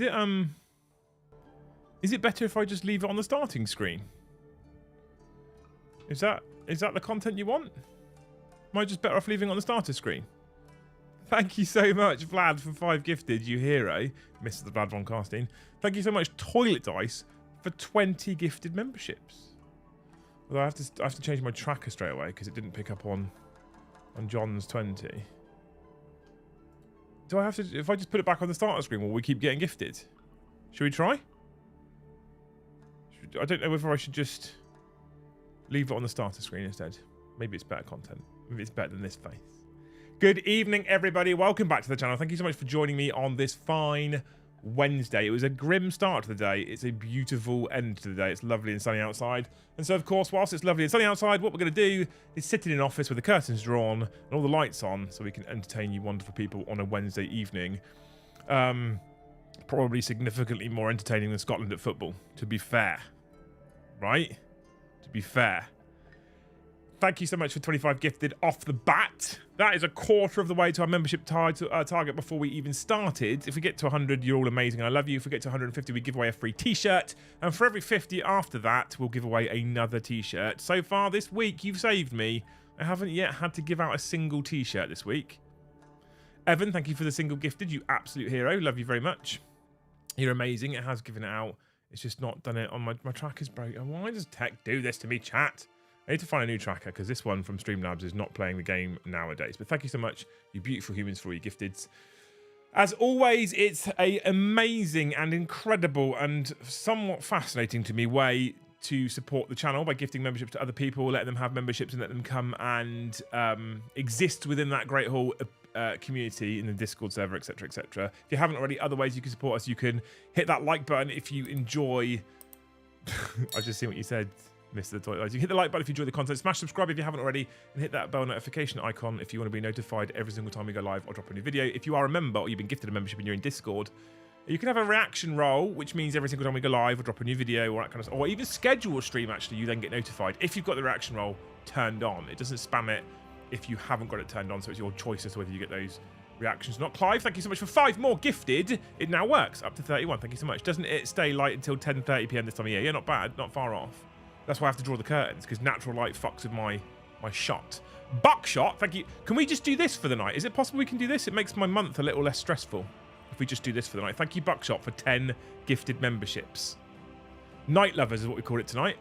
Is it better if I just leave it on the starting screen? Is that the content you want? Am I just better off leaving it on the starter screen? Thank you so much, Vlad, for 5 gifted, you hero. Mr. the Vlad von Casting. Thank you so much, Toilet Dice, for 20 gifted memberships. Although I have to change my tracker straight away because it didn't pick up on John's 20. Do I have to? If I just put it back on the starter screen, will we keep getting gifted? Should we try? I don't know whether I should just leave it on the starter screen instead. Maybe it's better content. Maybe it's better than this face. Good evening, everybody. Welcome back to the channel. Thank you so much for joining me on this fine Wednesday. It was a grim start to the day. It's a beautiful end to the day. It's lovely and sunny outside. And so, of course, whilst it's lovely and sunny outside, what we're going to do is sit in an office with the curtains drawn and all the lights on so we can entertain you wonderful people on a Wednesday evening. Probably significantly more entertaining than Scotland at football, to be fair. Right? To be fair. Thank you so much for 25 gifted off the bat. That is a quarter of the way to our membership target before we even started. If we get to 100, you're all amazing. I love you. If we get to 150, we give away a free t-shirt. And for every 50 after that, we'll give away another t-shirt. So far this week, you've saved me. I haven't yet had to give out a single t-shirt this week. Evan, thank you for the single gifted. You absolute hero. Love you very much. You're amazing. It has given it out. It's just not done it on my tracker's broken. Why does tech do this to me, chat? I need to find a new tracker because this one from Streamlabs is not playing the game nowadays. But thank you so much, you beautiful humans, for all your gifteds. As always, it's an amazing and incredible and somewhat fascinating to me way to support the channel by gifting memberships to other people, letting them have memberships and let them come and exist within that great whole community in the Discord server, etc, etc. If you haven't already, other ways you can support us, you can hit that like button if you enjoy... I just seen what you said, Mr. Toilet Dice. You hit the like button if you enjoy the content. Smash subscribe if you haven't already, and hit that bell notification icon if you want to be notified every single time we go live or drop a new video. If you are a member or you've been gifted a membership and you're in Discord, you can have a reaction role, which means every single time we go live or drop a new video or that kind of stuff, or even schedule a stream, actually, you then get notified if you've got the reaction role turned on. It doesn't spam it if you haven't got it turned on, so it's your choice as to whether you get those reactions. Not Clive, thank you so much for 5 more gifted. It now works up to 31. Thank you so much. Doesn't it stay light until 10:30 p.m. this time of year? Yeah, not bad, not far off. That's why I have to draw the curtains, because natural light fucks with my shot. Buckshot, thank you. Can we just do this for the night? Is it possible we can do this? It makes my month a little less stressful if we just do this for the night. Thank you, Buckshot, for 10 gifted memberships. Night Lovers is what we call it tonight.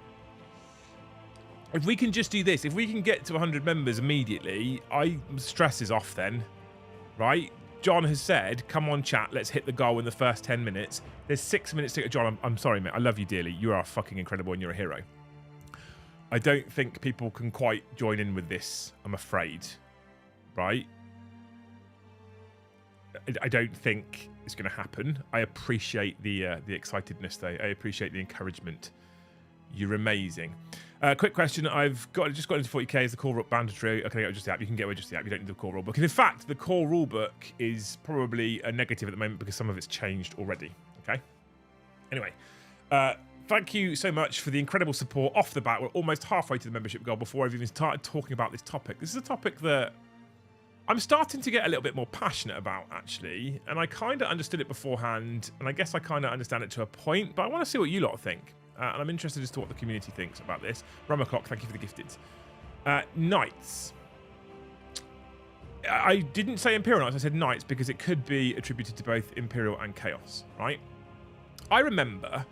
If we can just do this, if we can get to 100 members immediately, stress is off then, right? John has said, come on, chat, let's hit the goal in the first 10 minutes. There's 6 minutes to go. John, I'm sorry, mate. I love you dearly. You are fucking incredible and you're a hero. I don't think people can quite join in with this, I'm afraid. Right? I don't think it's going to happen. I appreciate the excitedness, though. I appreciate the encouragement. You're amazing. Quick question. I've just got into 40k. Is the core rule mandatory? Okay, just the app. You can get away just the app. You don't need the core rule book. And in fact, the core rule book is probably a negative at the moment because some of it's changed already. Okay? Anyway. Thank you so much for the incredible support off the bat. We're almost halfway to the membership goal before I've even started talking about this topic. This is a topic that I'm starting to get a little bit more passionate about, actually. And I kind of understood it beforehand, and I guess I kind of understand it to a point, but I want to see what you lot think. And I'm interested as to what the community thinks about this. Rum o'clock, thank you for the gifted. Knights. I didn't say Imperial Knights, I said Knights because it could be attributed to both Imperial and Chaos, right? I remember...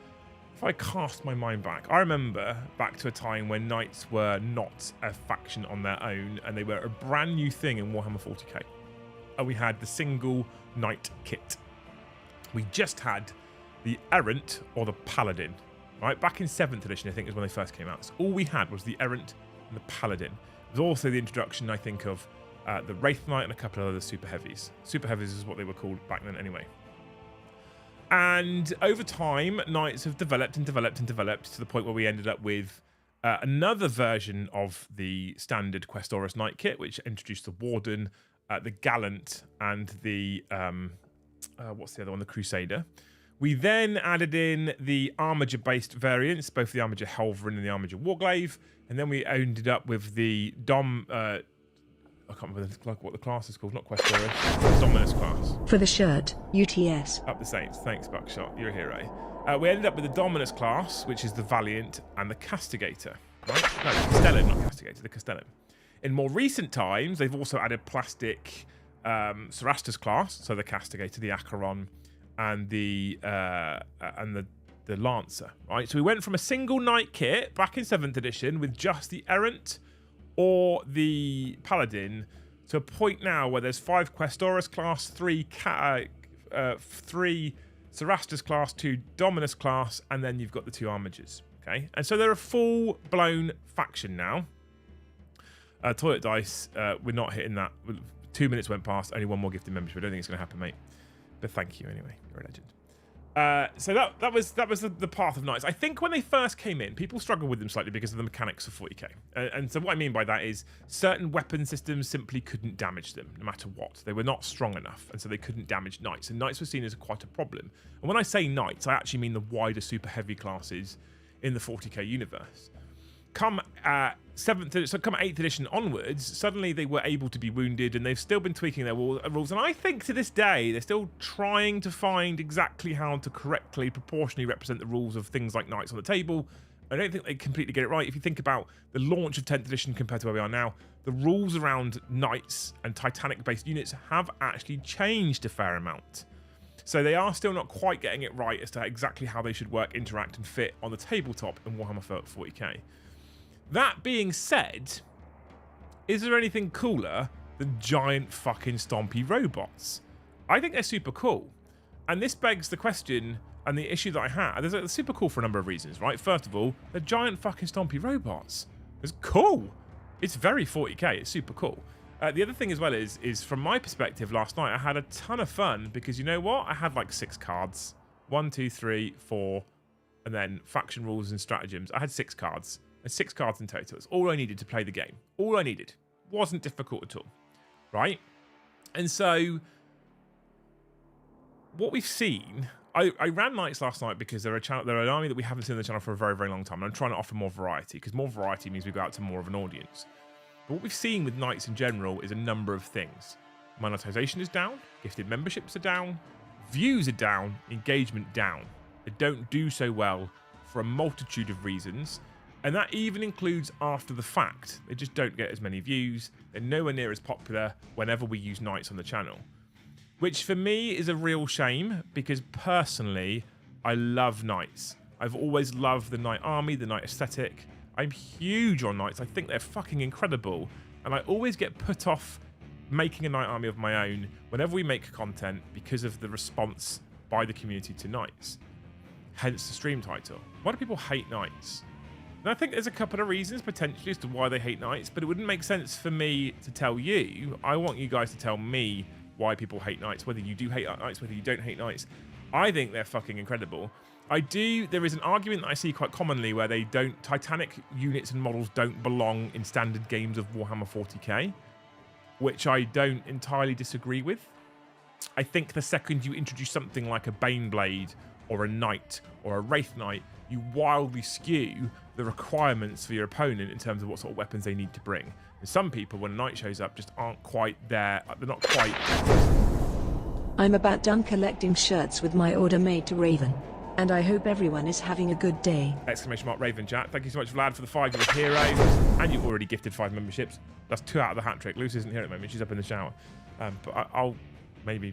If I cast my mind back, I remember back to a time when Knights were not a faction on their own and they were a brand new thing in Warhammer 40k. And we had the single Knight kit. We just had the Errant or the Paladin, right? Back in 7th edition, I think, is when they first came out. So all we had was the Errant and the Paladin. It was also the introduction, I think, of the Wraith Knight and a couple of other Super Heavies. Super Heavies is what they were called back then anyway. And over time, Knights have developed and developed and developed to the point where we ended up with another version of the standard Questoris Knight kit, which introduced the Warden, the Gallant, and the, what's the other one? The Crusader. We then added in the Armiger-based variants, both the Armiger Helverin and the Armiger Warglaive, and then we ended up with the I can't remember what the class is called. Not Questoris. Dominus class. For the shirt, UTS. Up the Saints. Thanks, Buckshot. You're a hero. We ended up with the Dominus class, which is the Valiant, and the Castigator. Right? No, Castellum, not Castigator. The Castellum. In more recent times, they've also added plastic Cerastus class, so the Castigator, the Acheron, and the Lancer. Right. So we went from a single knight kit back in 7th edition with just the Errant or the Paladin to a point now where there's 5 Questoris class, 3 Cerastus class, 2 Dominus class, and then you've got the 2 Armigers. Okay, and so they're a full-blown faction now. Toilet Dice, we're not hitting that. 2 minutes went past, only 1 more gifted membership. I don't think it's going to happen, mate. But thank you anyway. You're a legend. So that was the path of knights. I think when they first came in, people struggled with them slightly because of the mechanics of 40k. And so what I mean by that is certain weapon systems simply couldn't damage them, no matter what. They were not strong enough, and so they couldn't damage knights. And knights were seen as quite a problem. And when I say knights, I actually mean the wider super heavy classes in the 40k universe. Come 8th edition onwards, suddenly they were able to be wounded, and they've still been tweaking their rules. And I think to this day, they're still trying to find exactly how to correctly, proportionally represent the rules of things like knights on the table. I don't think they completely get it right. If you think about the launch of 10th edition compared to where we are now, the rules around knights and Titanic-based units have actually changed a fair amount. So they are still not quite getting it right as to exactly how they should work, interact, and fit on the tabletop in Warhammer 40k. That being said, is there anything cooler than giant fucking stompy robots? I think they're super cool. And this begs the question and the issue that I have. They're super cool for a number of reasons, right? First of all, they're giant fucking stompy robots. It's cool. It's very 40k. It's super cool. The other thing as well is from my perspective last night, I had a ton of fun because you know what? I had like 6 cards. 1, 2, 3, 4, and then faction rules and stratagems. I had 6 cards. And 6 cards in total. It's all I needed to play the game. All I needed. Wasn't difficult at all. Right? And so, what we've seen... I ran Knights last night because they're an army that we haven't seen on the channel for a very, very long time. And I'm trying to offer more variety, because more variety means we go out to more of an audience. But what we've seen with Knights in general is a number of things. Monetization is down. Gifted memberships are down. Views are down. Engagement down. They don't do so well for a multitude of reasons. And that even includes after the fact. They just don't get as many views. They're nowhere near as popular whenever we use Knights on the channel. Which for me is a real shame, because personally, I love Knights. I've always loved the Knight army, the Knight aesthetic. I'm huge on Knights. I think they're fucking incredible. And I always get put off making a Knight army of my own whenever we make content because of the response by the community to Knights. Hence the stream title. Why do people hate Knights? And I think there's a couple of reasons potentially as to why they hate Knights, but it wouldn't make sense for me to tell you. I want you guys to tell me why people hate Knights, whether you do hate Knights, whether you don't hate Knights. I think they're fucking incredible. There is an argument that I see quite commonly where Titanic units and models don't belong in standard games of Warhammer 40k, which I don't entirely disagree with. I think the second you introduce something like a Baneblade or a Knight or a Wraith Knight, you wildly skew the requirements for your opponent in terms of what sort of weapons they need to bring. And some people, when a Knight shows up, just aren't quite there. They're not quite... I'm about done collecting shirts with my order made to Raven. And I hope everyone is having a good day. Exclamation mark Raven chat. Thank you so much, Vlad, for the 5 years hero. And you've already gifted 5 memberships. That's 2 out of the hat trick. Lucy isn't here at the moment. She's up in the shower. But I'll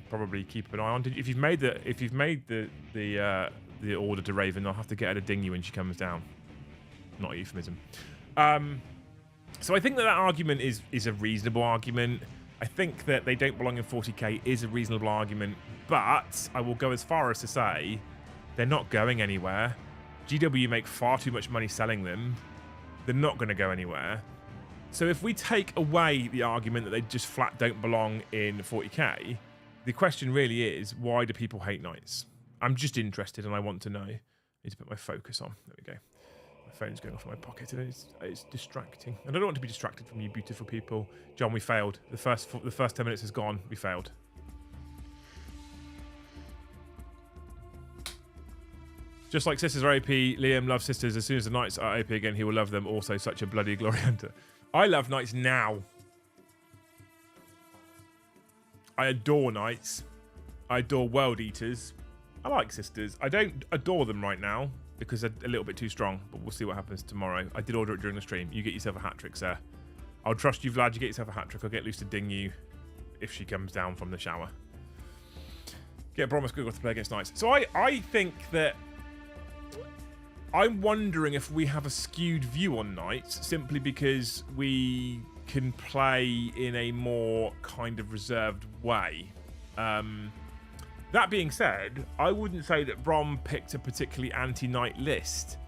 probably keep an eye on. If you've made the order to Raven, I'll have to get her to ding you when she comes down. Not a euphemism. So I think that argument is a reasonable argument. I think that they don't belong in 40k is a reasonable argument, but I will go as far as to say they're not going anywhere. GW make far too much money selling them. They're not going to go anywhere. So if we take away the argument that they just flat don't belong in 40k, the question really is, why do people hate Knights? I'm just interested and I want to know. I need to put my focus on. There we go. My phone's going off in my pocket and it's distracting. And I don't want to be distracted from you beautiful people. John, we failed. The first 10 minutes is gone. We failed. Just like sisters are OP, Liam loves sisters. As soon as the Knights are OP again, he will love them. Also, such a bloody glory hunter. I love Knights now. I adore knights. I adore world eaters. I like sisters. I don't adore them right now because they're a little bit too strong, but we'll see what happens tomorrow. I did order it during the stream. You get yourself a hat trick, sir. I'll trust you, Vlad. You get yourself a hat trick. I'll get Luce to ding you if she comes down from the shower. Get Bromus Google to play against knights. So I think that I'm wondering if we have a skewed view on knights simply because we can play in a more kind of reserved way. That being said, I wouldn't say that Brom picked a particularly anti-knight list.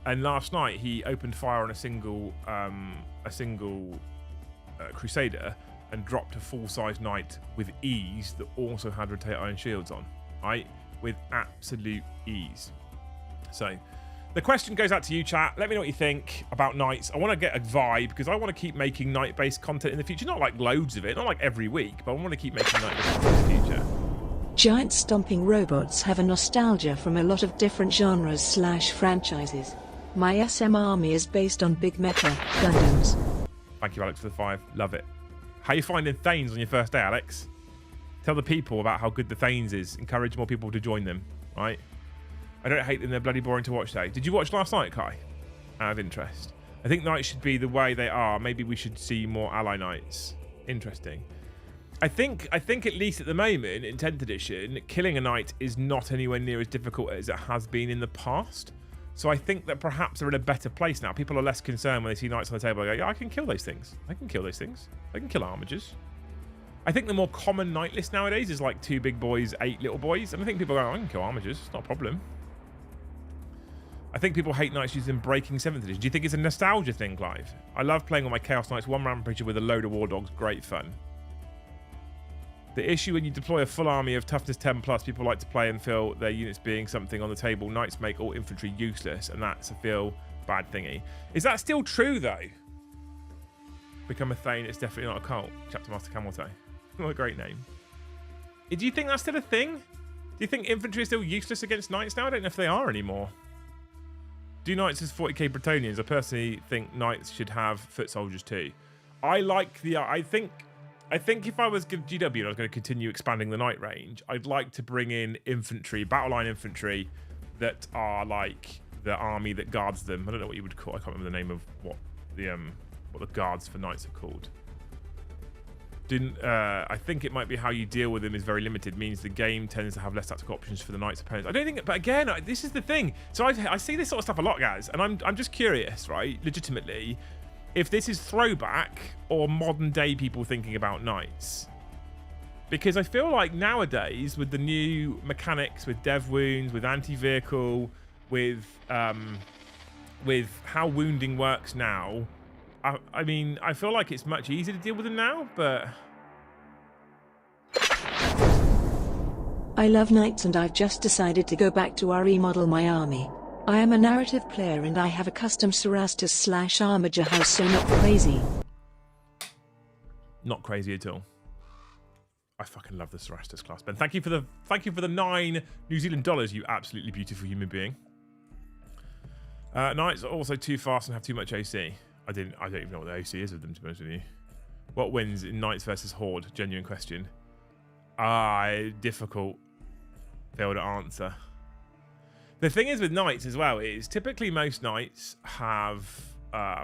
And last night he opened fire on a single Crusader and dropped a full-size knight with ease that also had rotate iron shields on, right? With absolute ease. So the question goes out to you, chat. Let me know what you think about knights. I want to get a vibe because I want to keep making knight-based content in the future. Not like loads of it, not like every week, but I want to keep making knight-based content in the future. Giant stomping robots have a nostalgia from a lot of different genres / franchises. My SM army is based on Big Mecha Gundams. Thank you, Alex, for the 5. Love it. How you finding Thanes on your first day, Alex? Tell the people about how good the Thanes is. Encourage more people to join them, right? I don't hate them. They're bloody boring to watch, though. Did you watch last night, Kai? Out of interest. I think knights should be the way they are. Maybe we should see more ally knights. Interesting. I think at least at the moment in 10th edition, killing a knight is not anywhere near as difficult as it has been in the past. So I think that perhaps they're in a better place now. People are less concerned when they see knights on the table. They go, yeah, I can kill those things. I can kill those things. I can kill armigers. I think the more common knight list nowadays is like 2 big boys, 8 little boys. And I think people go, I can kill armigers. It's not a problem. I think people hate knights using breaking 7th edition. Do you think it's a nostalgia thing, Clive? I love playing on my Chaos Knights 1 Rampager with a load of War Dogs. Great fun. The issue when you deploy a full army of toughness 10 plus, people like to play and feel their units being something on the table. Knights make all infantry useless, and that's a feel bad thingy. Is that still true, though? Become a Thane, it's definitely not a cult. Chapter Master Cameltoe. What a great name. Do you think that's still a thing? Do you think infantry is still useless against knights now? I don't know if they are anymore. Do knights as 40k Bretonians? I personally think knights should have foot soldiers too. I like the... I think if I was GW and I was going to continue expanding the knight range, I'd like to bring in infantry, battle line infantry, that are like the army that guards them. I don't know what you would call. I can't remember the name of what the guards for knights are called. I think it might be how you deal with them is very limited. Means the game tends to have less tactical options for the knights' opponents. I don't think, but again, this is the thing. So I see this sort of stuff a lot, guys, and I'm just curious, right? Legitimately. If this is throwback or modern day people thinking about knights. Because I feel like nowadays with the new mechanics, with dev wounds, with anti-vehicle, with how wounding works now, I mean, I feel like it's much easier to deal with them now, but... I love knights and I've just decided to go back to remodel my army. I am a narrative player and I have a custom Cerastus / Armiger house, so not crazy. Not crazy at all. I fucking love the Cerastus class, Ben. Thank you for the 9 New Zealand dollars, you absolutely beautiful human being. Knights are also too fast and have too much AC. I don't even know what the AC is of them, to be honest with you. What wins in Knights versus Horde? Genuine question. Difficult. Fail to answer. The thing is with knights as well is typically most knights have,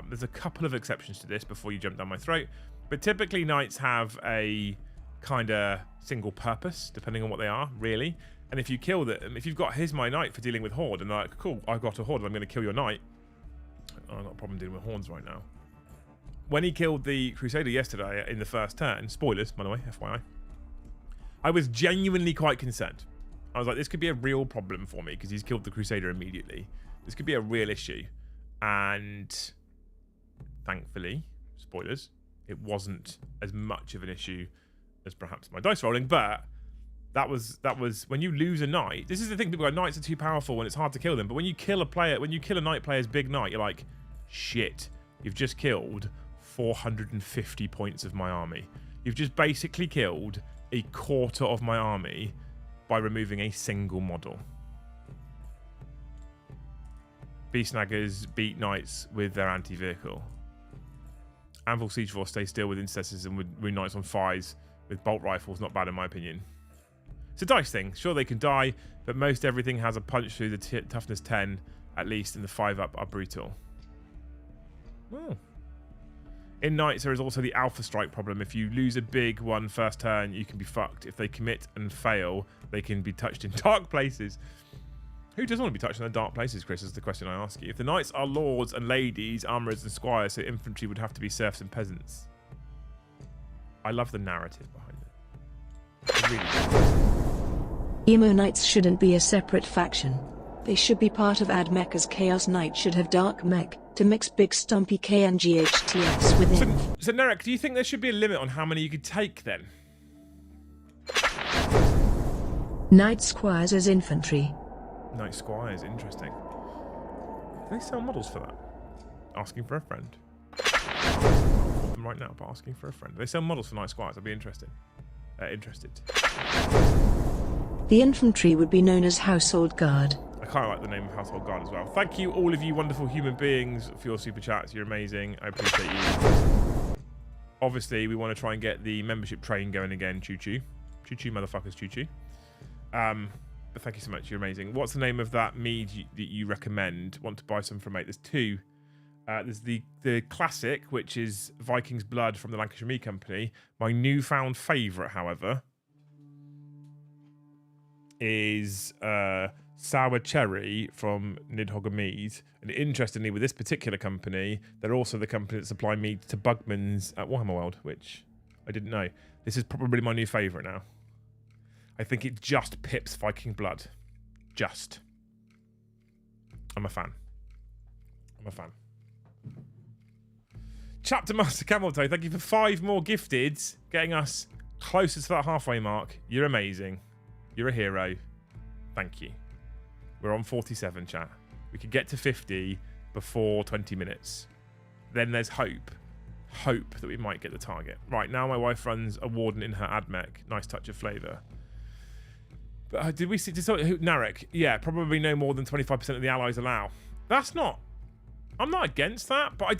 there's a couple of exceptions to this before you jump down my throat, but typically knights have a kind of single purpose depending on what they are, really. And if you kill them, if you've got here's my knight for dealing with horde, and they're like, cool, I've got a horde, I'm going to kill your knight. I've got a problem dealing with hordes right now. When he killed the Crusader yesterday in the first turn, spoilers by the way, FYI, I was genuinely quite concerned. I was like, this could be a real problem for me because he's killed the Crusader immediately. This could be a real issue. And thankfully, spoilers, it wasn't as much of an issue as perhaps my dice rolling, but that was when you lose a knight. This is the thing, people go, knights are too powerful and it's hard to kill them. But when you kill a player, when you kill a knight player's big knight, you're like, shit, you've just killed 450 points of my army. You've just basically killed a quarter of my army by removing a single model. Beast Snaggers beat knights with their anti-vehicle. Anvil Siege Force stay still with intercessors and with rune knights on 5s with bolt rifles. Not bad in my opinion. It's a dice thing. Sure, they can die, but most everything has a punch through. The toughness 10, at least, and the 5 up are brutal. Oh. In Knights, there is also the Alpha Strike problem. If you lose a big one first turn, you can be fucked. If they commit and fail, they can be touched in dark places. Who doesn't want to be touched in the dark places, Chris, is the question I ask you. If the Knights are lords and ladies, armourers and squires, so infantry would have to be serfs and peasants. I love the narrative behind it. I really do. Emo Knights shouldn't be a separate faction. They should be part of AdMech, as Chaos Knight should have Dark Mech, to mix Big Stumpy K and GHTS within. So Narek, do you think there should be a limit on how many you could take then? Knight Squires as infantry. Knight Squires, interesting. Do they sell models for that? Asking for a friend. Right now, but asking for a friend. Do they sell models for Knight Squires? I'd be interested. Interested. The infantry would be known as Household Guard. I kind of like the name of Household Guard as well. Thank you, all of you wonderful human beings, for your super chats. You're amazing. I appreciate you. Obviously, we want to try and get the membership train going again. Choo-choo. Choo-choo, motherfuckers. Choo-choo. But thank you so much. You're amazing. What's the name of that mead that you recommend? Want to buy some from, mate? There's two. There's the classic, which is Viking's Blood from the Lancashire Mead Company. My newfound favourite, however, is Sour Cherry from Nidhogger Mead. And interestingly, with this particular company, they're also the company that supply mead to Bugman's at Warhammer World, which I didn't know. This is probably my new favourite now. I think it just pips Viking Blood. Just. I'm a fan. I'm a fan. Chapter Master Cameltoe, thank you for 5 more gifteds, getting us closer to that halfway mark. You're amazing. You're a hero. Thank you. We're on 47, chat. We could get to 50 before 20 minutes. Then there's hope. Hope that we might get the target. Right, now my wife runs a warden in her AdMech. Nice touch of flavour. But did we see... Narek? Yeah, probably no more than 25% of the allies allow. That's not... I'm not against that, but I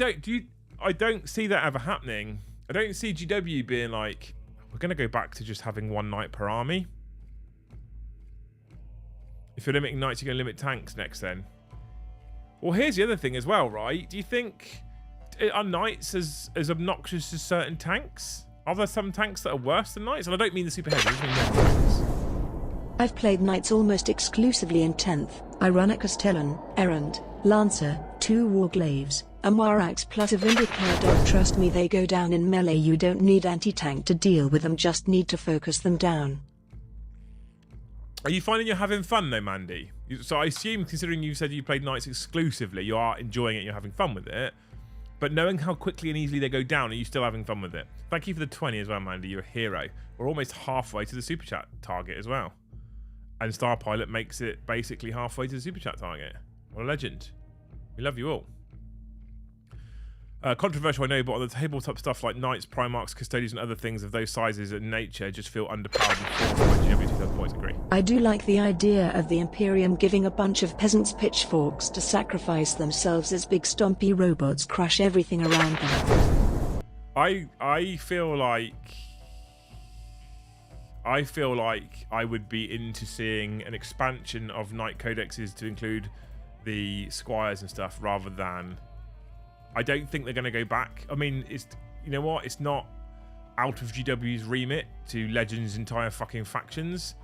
don't see that ever happening. I don't see GW being like, we're going to go back to just having 1 knight per army. If you're limiting knights, you're going to limit tanks next then. Well, here's the other thing as well, right? Do you think... Are knights as obnoxious as certain tanks? Are there some tanks that are worse than knights? And I don't mean the super heavy, I just mean normal tanks. I've played knights almost exclusively in 10th. I run a Castellan, Errant, Lancer, 2 Warglaves, a Marax plus a Vindicator. Trust me, they go down in melee. You don't need anti-tank to deal with them, just need to focus them down. Are you finding you're having fun though, Mandy? So I assume, considering you said you played knights exclusively, you are enjoying it, you're having fun with it. But knowing how quickly and easily they go down, are you still having fun with it? Thank you for the 20 as well, Mandy. You're a hero. We're almost halfway to the Super Chat target as well. And Star Pilot makes it basically halfway to the Super Chat target. What a legend. We love you all. Controversial, I know, but on the tabletop stuff like Knights, Primarchs, Custodians, and other things of those sizes and nature just feel underpowered and forced by GW 2000 points. Agree. I do like the idea of the Imperium giving a bunch of peasants pitchforks to sacrifice themselves as big stompy robots crush everything around them. I feel like I would be into seeing an expansion of Knight Codexes to include the squires and stuff, rather than... I don't think they're going to go back. I mean, it's, you know what? It's not out of GW's remit to Legends' entire fucking factions.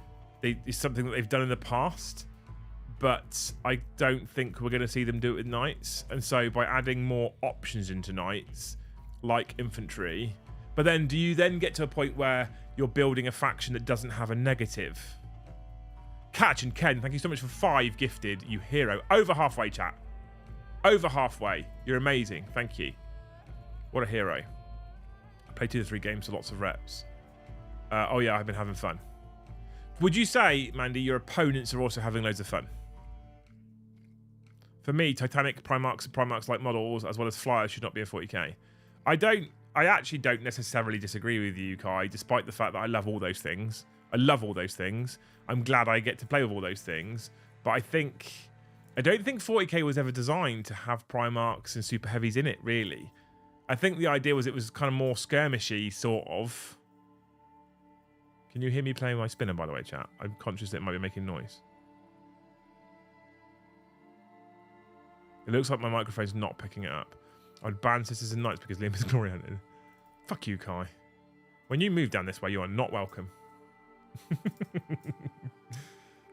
It's something that they've done in the past, but I don't think we're going to see them do it with Knights. And so by adding more options into Knights, like infantry, but then do you then get to a point where you're building a faction that doesn't have a negative? Catch and Ken, thank you so much for 5 gifted, you hero. Over halfway, chat. Over halfway. You're amazing. Thank you. What a hero. I played 2 to 3 games, so lots of reps. Oh yeah, I've been having fun. Would you say, Mandy, your opponents are also having loads of fun? For me, Titanic, Primarchs, and Primarchs-like models, as well as Flyers, should not be in 40k. I actually don't necessarily disagree with you, Kai, despite the fact that I love all those things. I love all those things. I'm glad I get to play with all those things. But I don't think 40k was ever designed to have Primarchs and Super Heavies in it, really. I think the idea was it was kind of more skirmishy, sort of. Can you hear me playing my spinner, by the way, chat? I'm conscious that it might be making noise. It looks like my microphone's not picking it up. I'd ban Sisters and Knights because Liam is glory hunted. Fuck you, Kai. When you move down this way, you are not welcome.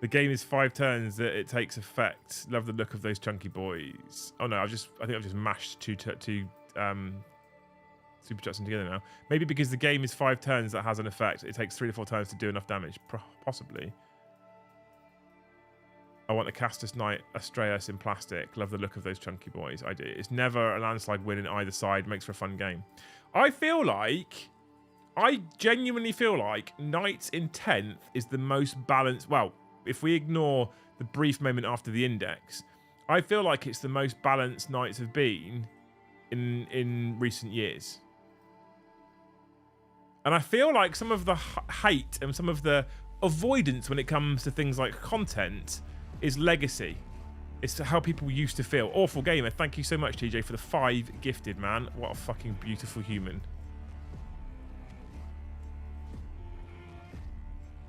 The game is 5 turns that it takes effect. Love the look of those chunky boys. Oh no, I think I've just mashed two super chats in together now. Maybe because the game is 5 turns that has an effect. It takes 3 to 4 turns to do enough damage. Possibly. I want a Castus Knight Astreus in plastic. Love the look of those chunky boys. I do. It's never a landslide win in either side. Makes for a fun game. I genuinely feel like Knights in 10th is the most balanced. Well, if we ignore the brief moment after the index, I feel like it's the most balanced Knights have been in recent years. And I feel like some of the hate and some of the avoidance when it comes to things like content is legacy. It's how people used to feel. Awful Gamer, thank you so much, TJ, for the 5 gifted, man. What a fucking beautiful human.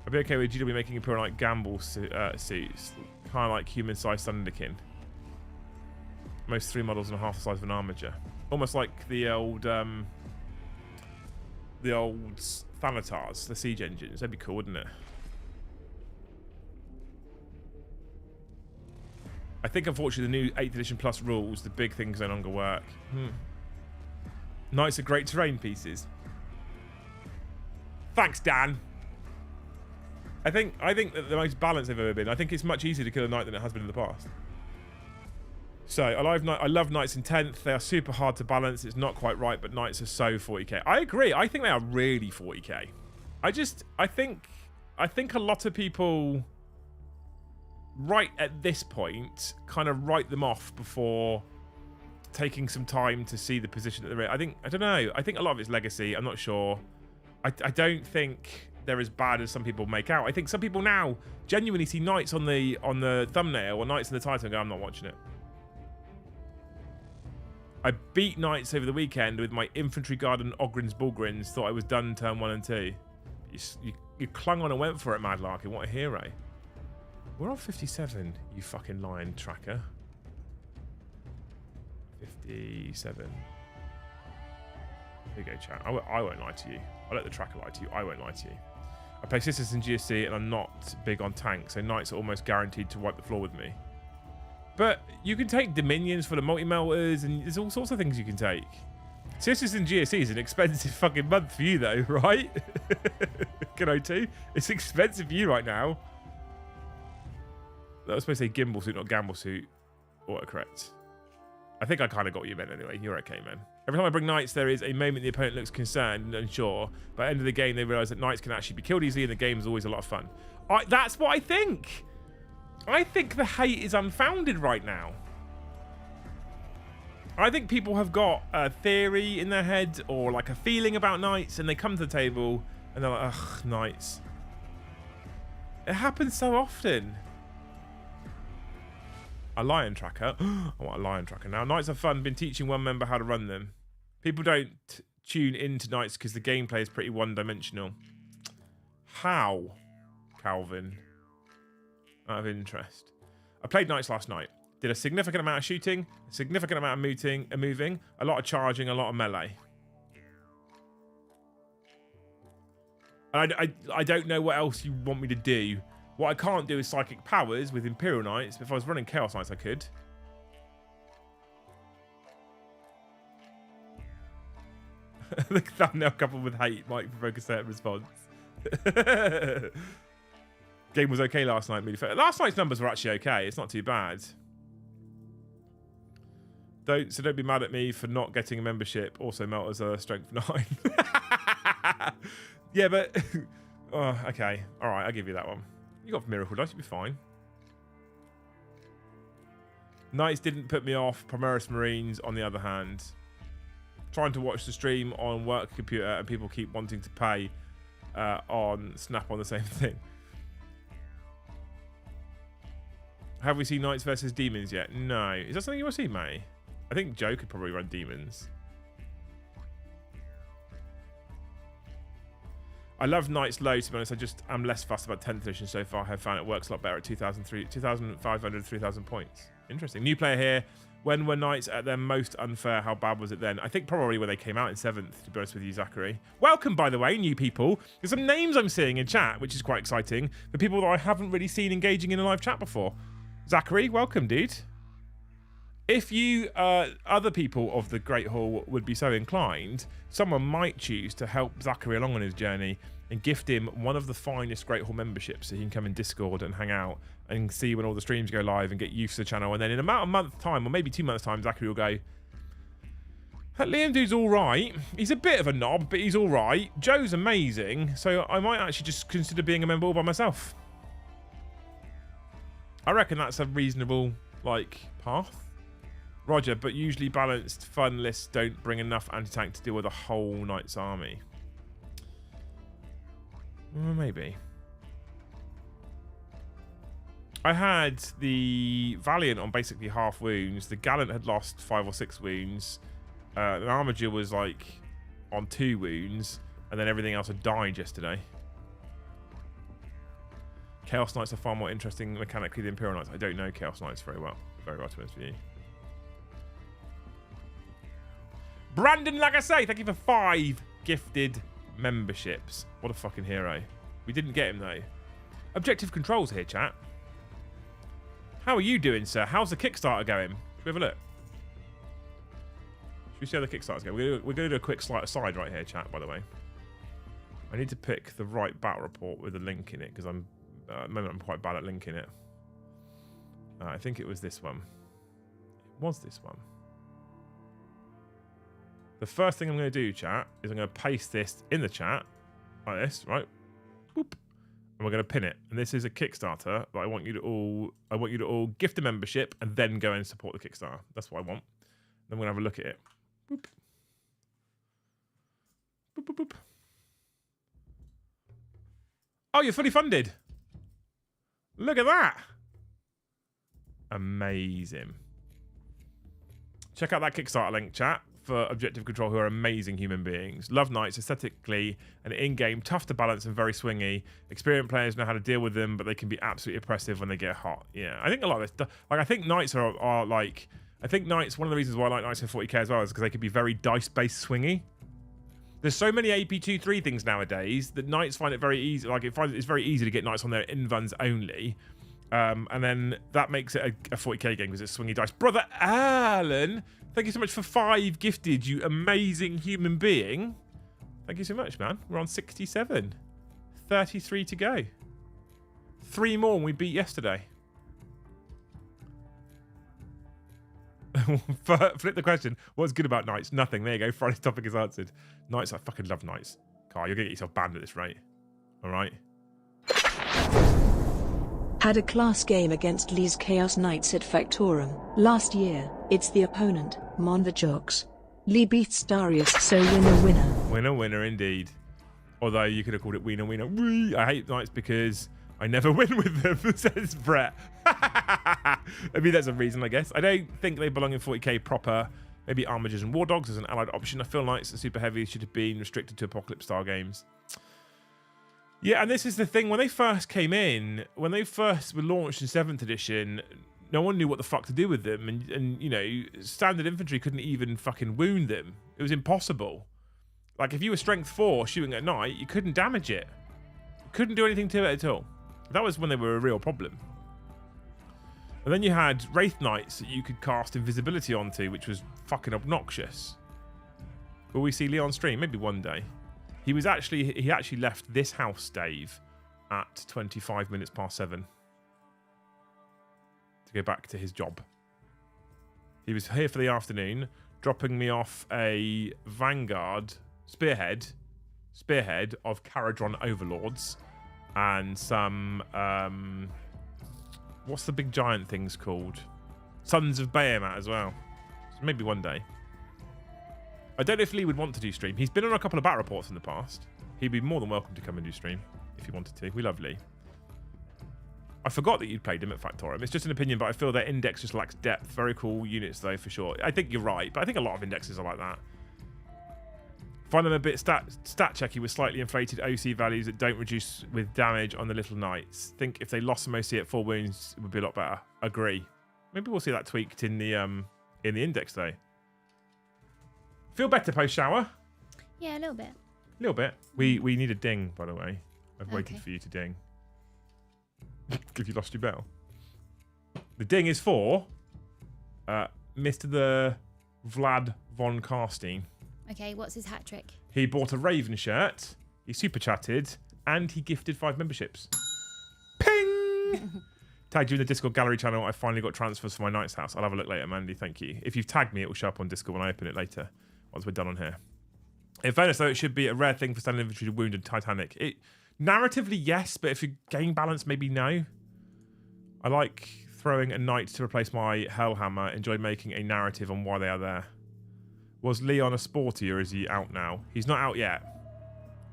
I'd be okay with GW making Imperial Knight gamble suits, kind of like human-sized Thunderkin. Most 3 models and half the size of an armature. Almost like the old Thanatars, the siege engines. That'd be cool, wouldn't it? I think, unfortunately, the new 8th edition plus rules, the big things no longer work. Knights are great terrain pieces. Thanks, Dan. I think that the most balanced they've ever been. I think it's much easier to kill a knight than it has been in the past. So I love knights in 10th. They are super hard to balance. It's not quite right, but knights are so 40k. I agree. I think they are really 40k. I think a lot of people right at this point kind of write them off before taking some time to see the position that they're in. I don't know. I think a lot of it's legacy. I'm not sure. I don't think they're as bad as some people make out. I think some people now genuinely see knights on the thumbnail or knights in the title and go, I'm not watching it. I beat knights over the weekend with my infantry guard and Ogren's Bullgrins. Thought I was done turn 1 and 2. You clung on and went for it, Mad Larkin. What a hero. We're on 57, you fucking lion tracker. 57. There you go, chat. I won't lie to you. I'll let the tracker lie to you. I won't lie to you. I play Sisters in GSC and I'm not big on tanks, so knights are almost guaranteed to wipe the floor with me. But you can take Dominions for the multi-melters, and there's all sorts of things you can take. Sisters in GSC is an expensive fucking month for you, though, right? Can I too? It's expensive for you right now. I was supposed to say gimbal suit, not gamble suit. Autocorrect. I think I kind of got what you meant anyway. You're okay, man. Every time I bring knights, there is a moment the opponent looks concerned and unsure. But at the end of the game, they realise that knights can actually be killed easily, and the game is always a lot of fun. That's what I think. I think the hate is unfounded right now. I think people have got a theory in their head or like a feeling about knights, and they come to the table and they're like, ugh, knights. It happens so often. A lion tracker. I want a lion tracker now. Knights are fun. Been teaching one member how to run them. People don't tune into knights because the gameplay is pretty one-dimensional. How, Calvin? Out of interest. I played knights last night. Did a significant amount of shooting, a significant amount of moving, a lot of charging, a lot of melee. I don't know what else you want me to do. What I can't do is psychic powers with Imperial Knights. If I was running Chaos Knights, I could. The thumbnail coupled with hate might provoke a certain response. Game was okay last night. Last night's numbers were actually okay. It's not too bad. Don't be mad at me for not getting a membership. Also, Melters are strength 9. Yeah, but oh, okay. All right, I'll give you that one. You got Miracle Dice, you'll be fine. Knights didn't put me off. Primaris Marines, on the other hand. Trying to watch the stream on work computer and people keep wanting to pay on Snap on the same thing. Have we seen Knights versus Demons yet? No. Is that something you want to see, mate? I think Joe could probably run Demons. I love Knights low, to be honest. I'm less fussed about 10th edition so far. I have found it works a lot better at 2,500, 3,000 points. Interesting. New player here. When were Knights at their most unfair? How bad was it then? I think probably when they came out in 7th, to be honest with you, Zachary. Welcome, by the way, new people. There's some names I'm seeing in chat, which is quite exciting. For people that I haven't really seen engaging in a live chat before. Zachary, welcome, dude. If you, other people of the Great Hall would be so inclined, someone might choose to help Zachary along on his journey and gift him one of the finest Great Hall memberships so he can come in Discord and hang out and see when all the streams go live and get used to the channel. And then in about a month's time, or maybe 2 months' time, Zachary will go, that Liam dude's all right. He's a bit of a knob, but he's all right. Joe's amazing. So I might actually just consider being a member all by myself. I reckon that's a reasonable, like, path. Roger, but usually balanced fun lists don't bring enough anti-tank to deal with a whole Knight's army. Well, maybe. I had the Valiant on basically half wounds. The Gallant had lost 5 or 6 wounds. The Armiger was like on 2 wounds. And then everything else had died yesterday. Chaos Knights are far more interesting mechanically than Imperial Knights. I don't know Chaos Knights very well. Very well, to be honest with you. Brandon, like I say, thank you for 5 gifted memberships. What a fucking hero. We didn't get him, though. Objective Controls here, chat. How are you doing, sir? How's the Kickstarter going? Should we have a look? Should we see how the Kickstarter's going? We're going to do a quick slight aside right here, chat, by the way. I need to pick the right battle report with a link in it, because at the moment I'm quite bad at linking it. I think it was this one. It was this one. The first thing I'm going to do, chat, is I'm going to paste this in the chat, like this, right? Boop. And we're going to pin it. And this is a Kickstarter that I want you to all gift a membership and then go and support the Kickstarter. That's what I want. Then we're going to have a look at it. Boop. Boop, boop, boop. Oh, you're fully funded. Look at that. Amazing. Check out that Kickstarter link, chat, for Objective Control, who are amazing human beings. Love Knights aesthetically and in-game, tough to balance and very swingy. Experienced players know how to deal with them, but they can be absolutely oppressive when they get hot. Yeah, I think a lot of this, like, I think Knights are like, I think Knights, one of the reasons why I like Knights in 40k as well is because they can be very dice-based swingy. There's so many AP23 things nowadays that Knights find it very easy. Like, it's very easy to get Knights on their invuns only. And then that makes it a 40k game because it's swingy dice. Brother Alan, thank you so much for 5 gifted, you amazing human being. Thank you so much, man. We're on 67. 33 to go. 3 more than we beat yesterday. Flip the question. What's good about Knights? Nothing. There you go. Friday's topic is answered. Knights, I fucking love Knights. Carl, you're going to get yourself banned at this rate. All right? Had a class game against Lee's Chaos Knights at Factorum last year. It's the opponent, Mon the Jocks. Lee beats Darius, so winner winner. Winner winner indeed. Although you could have called it winner winner. I hate Knights because I never win with them, says Brett. I mean, that's a reason, I guess. I don't think they belong in 40k proper. Maybe Armigers and War Dogs as an allied option. I feel Knights are super heavy, should have been restricted to Apocalypse style games. Yeah, and this is the thing. When they first came in, when they first were launched in 7th edition, no one knew what the fuck to do with them. And you know, standard infantry couldn't even fucking wound them. It was impossible. Like, if you were strength 4 shooting at night, you couldn't damage it. You couldn't do anything to it at all. That was when they were a real problem. And then you had Wraith Knights that you could cast invisibility onto, which was fucking obnoxious. Will we see Leon stream? Maybe one day. He actually left this house, Dave, at 25 minutes past 7 to go back to his job. He was here for the afternoon, dropping me off a Vanguard spearhead of Caradron Overlords and some what's the big giant things called? Sons of Bahamut as well. So maybe one day. I don't know if Lee would want to do stream. He's been on a couple of battle reports in the past. He'd be more than welcome to come and do stream if he wanted to. We love Lee. I forgot that you'd played him at Factorum. It's just an opinion, but I feel their index just lacks depth. Very cool units, though, for sure. I think you're right, but I think a lot of indexes are like that. Find them a bit stat checky with slightly inflated OC values that don't reduce with damage on the little knights. Think if they lost some OC at 4 wounds, it would be a lot better. Agree. Maybe we'll see that tweaked in the index though. Feel better post shower? Yeah, a little bit. A little bit. We need a ding, by the way. I've waited for you to ding. If you lost your bell. The ding is for Mr. the Vlad von Karstein. Okay, what's his hat trick? He bought a Raven shirt, he super chatted, and he gifted 5 memberships. Ping! Tagged you in the Discord gallery channel. I finally got transfers for my Knight's house. I'll have a look later, Mandy. Thank you. If you've tagged me, it will show up on Discord when I open it later, once we're done on here. In fairness, though, it should be a rare thing for standing infantry to wound and Titanic. Narratively, yes, but if you game balance, maybe no. I like throwing a knight to replace my Hellhammer. Enjoy making a narrative on why they are there. Was Leon a sporty or is he out now? He's not out yet.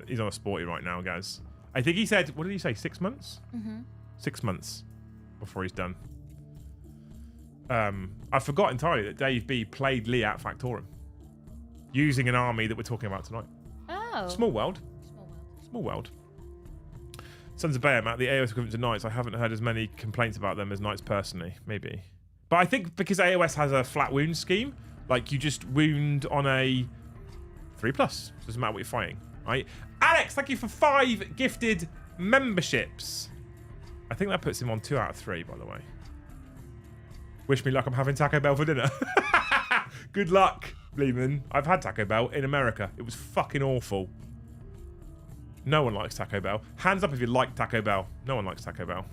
He's on a sporty right now, guys. I think he said, what did he say, 6 months? 6 months before he's done. I forgot entirely that Dave B played Lee at Factorum using an army that we're talking about tonight. Oh. Small world. Small world. Sons of Bahamut, the AOS equivalent to Knights. I haven't heard as many complaints about them as Knights personally. Maybe. But I think because AOS has a flat wound scheme, like you just wound on a 3+. Doesn't matter what you're fighting, right? Alex, thank you for 5 gifted memberships. I think that puts him on 2 out of 3, by the way. Wish me luck, I'm having Taco Bell for dinner. Good luck, Lehman. I've had Taco Bell in America. It was fucking awful. No one likes Taco Bell. Hands up if you like Taco Bell. No one likes Taco Bell.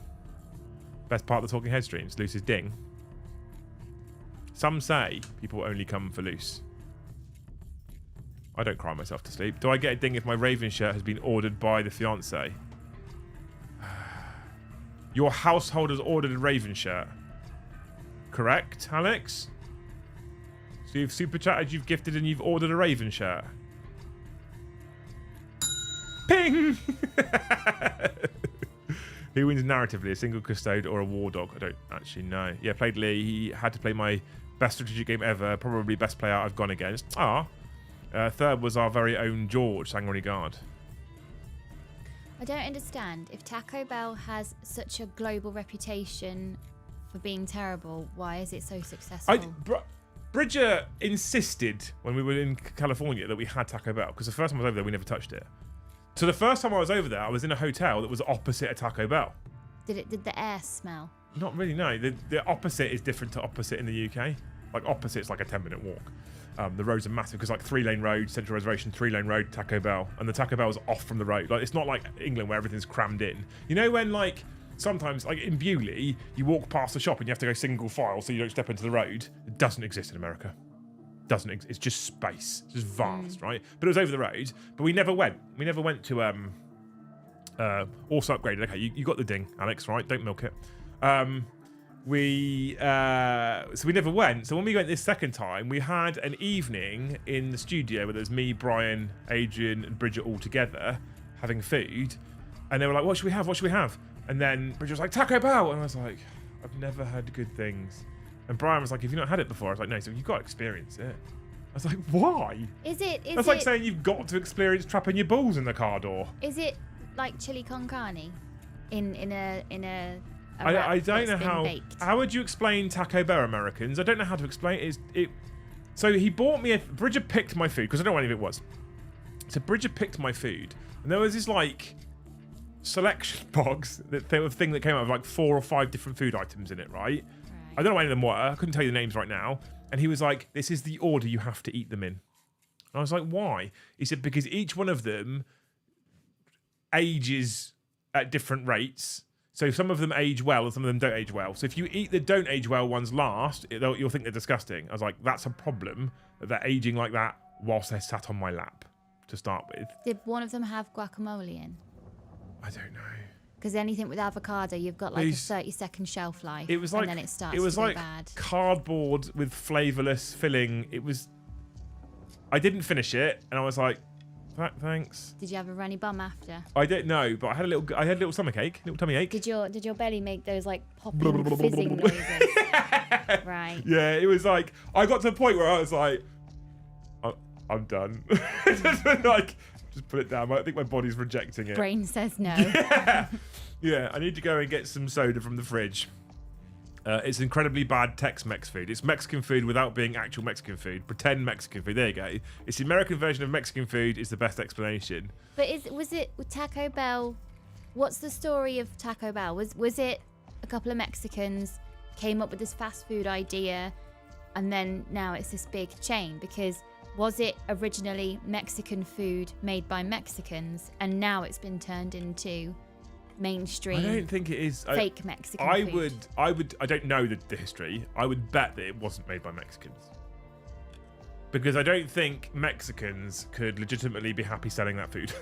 Best part of the Talking Head streams, Luce's ding. Some say people only come for Luce. I don't cry myself to sleep. Do I get a ding if my Raven shirt has been ordered by the fiancé? Your household has ordered a Raven shirt. Correct, Alex? So you've super chatted, you've gifted, and you've ordered a Raven shirt. Ping! Who wins narratively, a single custode or a war dog? I don't actually know. Yeah, played Lee. He had to play my best strategic game ever. Probably best player I've gone against. Third was our very own George, Sangrery Guard. I don't understand. If Taco Bell has such a global reputation for being terrible, why is it so successful? Bridger insisted when we were in California that we had Taco Bell, because the first time I was over there, we never touched it. So the first time I was over there, I was in a hotel that was opposite a Taco Bell. Did the air smell? Not really, no. The opposite is different to opposite in the UK. Like opposite's like a 10-minute walk. The roads are massive because like 3-lane road, Central Reservation, 3-lane road, Taco Bell, and the Taco Bell is off from the road. Like it's not like England where everything's crammed in. You know when like sometimes like in Bewley you walk past the shop and you have to go single file so you don't step into the road. It doesn't exist in America. It's just space. It's just vast, right? But it was over the road. But we never went. We never went to also upgraded. Okay, you got the ding, Alex, right? Don't milk it. So we never went. So when we went this second time, we had an evening in the studio where there's me, Brian, Adrian, and Bridget all together having food. And they were like, what should we have? What should we have? And then Bridget was like, Taco Bell. And I was like, I've never heard good things. And Brian was like, have you not had it before? I was like, no. So you've got to experience it. I was like, why? That's like saying you've got to experience trapping your balls in the car door. Is it like chili con carne in a I don't know how. Baked? How would you explain Taco Bell, Americans? I don't know how to explain it. So he bought me Bridget picked my food because I don't know what any of it was. So Bridget picked my food, and there was this like selection box thing that came out with like 4 or 5 different food items in it, right? I don't know what any of them were. I couldn't tell you the names right now. And he was like, this is the order you have to eat them in. And I was like, why? He said, because each one of them ages at different rates. So some of them age well and some of them don't age well. So if you eat the don't age well ones last, you'll think they're disgusting. I was like, that's a problem that they're aging like that whilst they're sat on my lap to start with. Did one of them have guacamole in? I don't know. Because anything with avocado, you've got like a 30-second shelf life, and then it starts to go bad. Cardboard with flavourless filling. I didn't finish it, and I was like, thanks. Did you have a runny bum after? I don't know, but I had a little stomach ache, little tummy ache. Did your belly make those like popping, fizzing noises? Right. Yeah, it was like I got to a point where I was like, I'm done. Like, just put it down. I think my body's rejecting it. Brain says no. Yeah, I need to go and get some soda from the fridge. It's incredibly bad Tex-Mex food. It's Mexican food without being actual Mexican food. Pretend Mexican food. There you go. It's the American version of Mexican food. Is the best explanation. But was it Taco Bell? What's the story of Taco Bell? Was it a couple of Mexicans came up with this fast food idea, and then now it's this big chain? Because was it originally Mexican food made by Mexicans, and now it's been turned into mainstream? I don't think it is fake Mexican food. I don't know the history. I would bet that it wasn't made by Mexicans, because I don't think Mexicans could legitimately be happy selling that food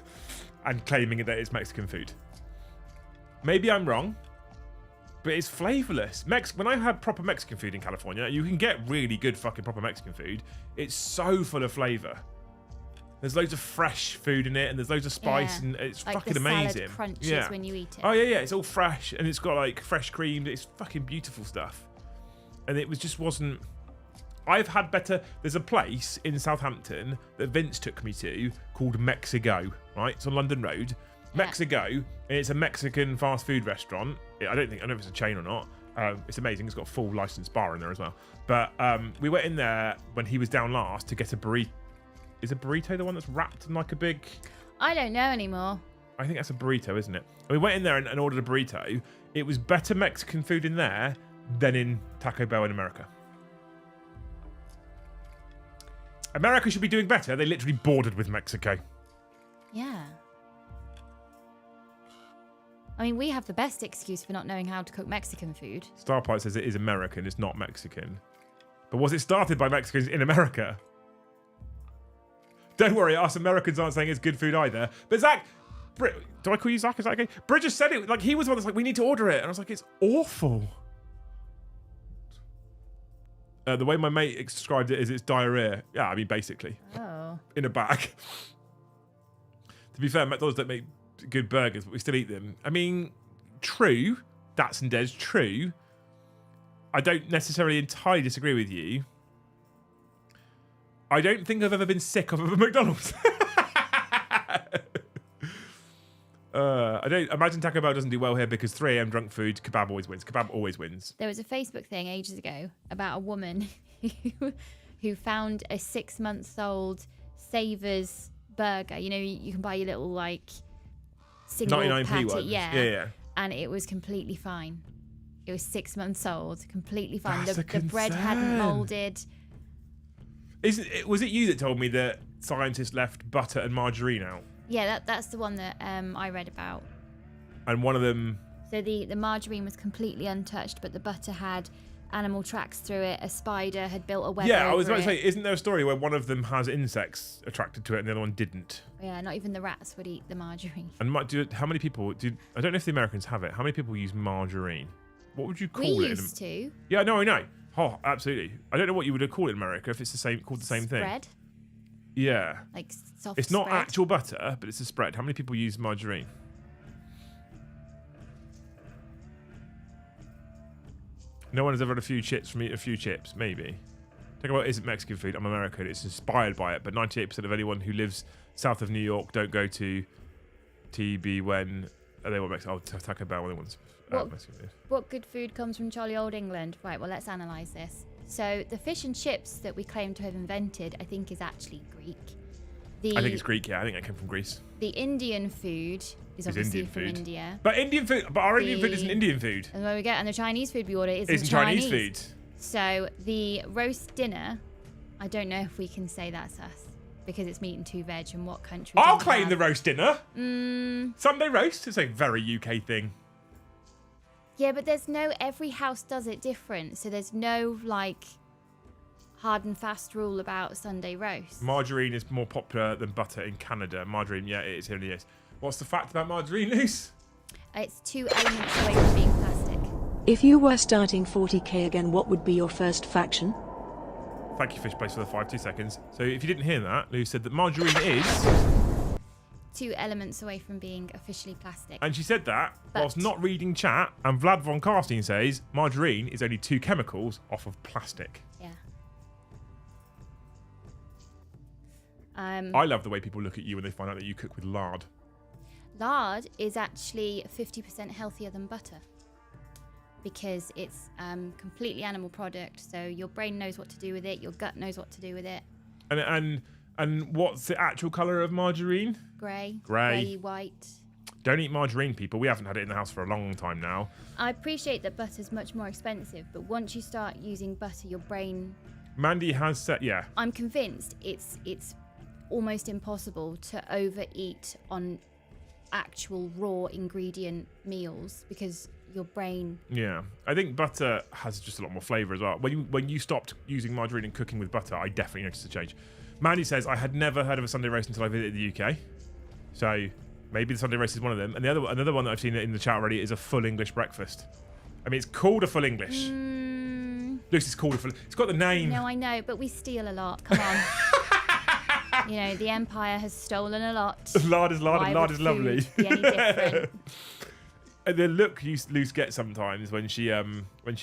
and claiming that it's Mexican food. Maybe I'm wrong, but it's flavorless. When I had proper Mexican food in California, you can get really good fucking proper Mexican food. It's so full of flavor. There's loads of fresh food in it, and there's loads of spice, and it's like fucking the amazing. Salad crunches when you eat it. Oh yeah, it's all fresh, and it's got like fresh cream. It's fucking beautiful stuff. And it just wasn't. I've had better. There's a place in Southampton that Vince took me to called Mexico. Right, it's on London Road. Mexico, and it's a Mexican fast food restaurant. I don't know if it's a chain or not. It's amazing. It's got a full licensed bar in there as well. But we went in there when he was down last to get a burrito. Is a burrito the one that's wrapped in like a big... I don't know anymore. I think that's a burrito, isn't it? And we went in there and ordered a burrito. It was better Mexican food in there than in Taco Bell in America. America should be doing better. They literally bordered with Mexico. Yeah. I mean, we have the best excuse for not knowing how to cook Mexican food. Starpipe says it is American. It's not Mexican. But was it started by Mexicans in America? Don't worry, us Americans aren't saying it's good food either. But Zach, do I call you Zach? Is that okay? Brit just said it. Like, he was the one that's like, we need to order it. And I was like, it's awful. The way my mate described it is it's diarrhea. Yeah, I mean, basically. Oh. In a bag. To be fair, McDonald's don't make good burgers, but we still eat them. I mean, true. That's and Des, true. I don't necessarily entirely disagree with you. I don't think I've ever been sick of a McDonald's. I don't imagine Taco Bell doesn't do well here because 3 a.m. drunk food, kebab always wins. Kebab always wins. There was a Facebook thing ages ago about a woman who found a 6-month-old Savers burger. You know, you can buy your little like single 99p patty, ones. yeah. And it was completely fine. It was 6 months old, completely fine. That's The bread hadn't molded. Was it you that told me that scientists left butter and margarine out? Yeah, that's the one that I read about. And one of them... So the margarine was completely untouched, but the butter had animal tracks through it. A spider had built a web over it. Yeah, I was about to say, isn't there a story where one of them has insects attracted to it and the other one didn't? Yeah, not even the rats would eat the margarine. And how many people... I don't know if the Americans have it. How many people use margarine? What would you call it? We used to. Yeah, no, I know. Oh, absolutely. I don't know what you would call it in America if it's called the same thing. Spread? Yeah. Like soft It's not spread. actual butter, but it's a spread. How many people use margarine? No one has ever had a few chips from eating a few chips, maybe. Talk about isn't Mexican food. I'm American. It's inspired by it, but 98% of anyone who lives south of New York don't go to TB when they want Mexican. Oh, Taco Bell when they want Mexican food. What good food comes from jolly old England? Right, well, let's analyse this. So the fish and chips that we claim to have invented, I think, is actually Greek. I think it's Greek, yeah. I think that came from Greece. The Indian food is obviously from India. But Indian food, our Indian food isn't Indian food. And when we get, and the Chinese food we order isn't Chinese food. So the roast dinner, I don't know if we can say that's us because it's meat and 2 veg. And what country? I'll claim the roast dinner. Sunday roast is a very UK thing. Yeah, but every house does it different. So there's no like hard and fast rule about Sunday roast. Margarine is more popular than butter in Canada. Margarine, yeah, it really is. What's the fact about margarine, Luce? It's 2 elements away from being plastic. If you were starting 40k again, what would be your first faction? Thank you, Fishbase, for the 2 seconds. So if you didn't hear that, Lou said that margarine is 2 elements away from being officially plastic. And she said that whilst not reading chat, and Vlad von Karstein says margarine is only 2 chemicals off of plastic. Yeah. I love the way people look at you when they find out that you cook with lard. Lard is actually 50% healthier than butter because it's completely animal product. So your brain knows what to do with it. Your gut knows what to do with it. And what's the actual colour of margarine? Grey. Grey. Grey, white. Don't eat margarine, people. We haven't had it in the house for a long time now. I appreciate that butter's much more expensive, but once you start using butter, your brain... Mandy has said, yeah. I'm convinced it's almost impossible to overeat on actual raw ingredient meals because your brain... Yeah. I think butter has just a lot more flavour as well. When you stopped using margarine and cooking with butter, I definitely noticed a change. Mandy says, I had never heard of a Sunday roast until I visited the UK. So... maybe the Sunday roast is one of them. And another one that I've seen in the chat already is a full English breakfast. I mean, it's called a full English. Looks, it's called a full... It's got the name. No, I know, but we steal a lot. Come on. You know, the Empire has stolen a lot. Lard is lard, Why and lard would is lovely. food be any different? And the look Luce gets sometimes when she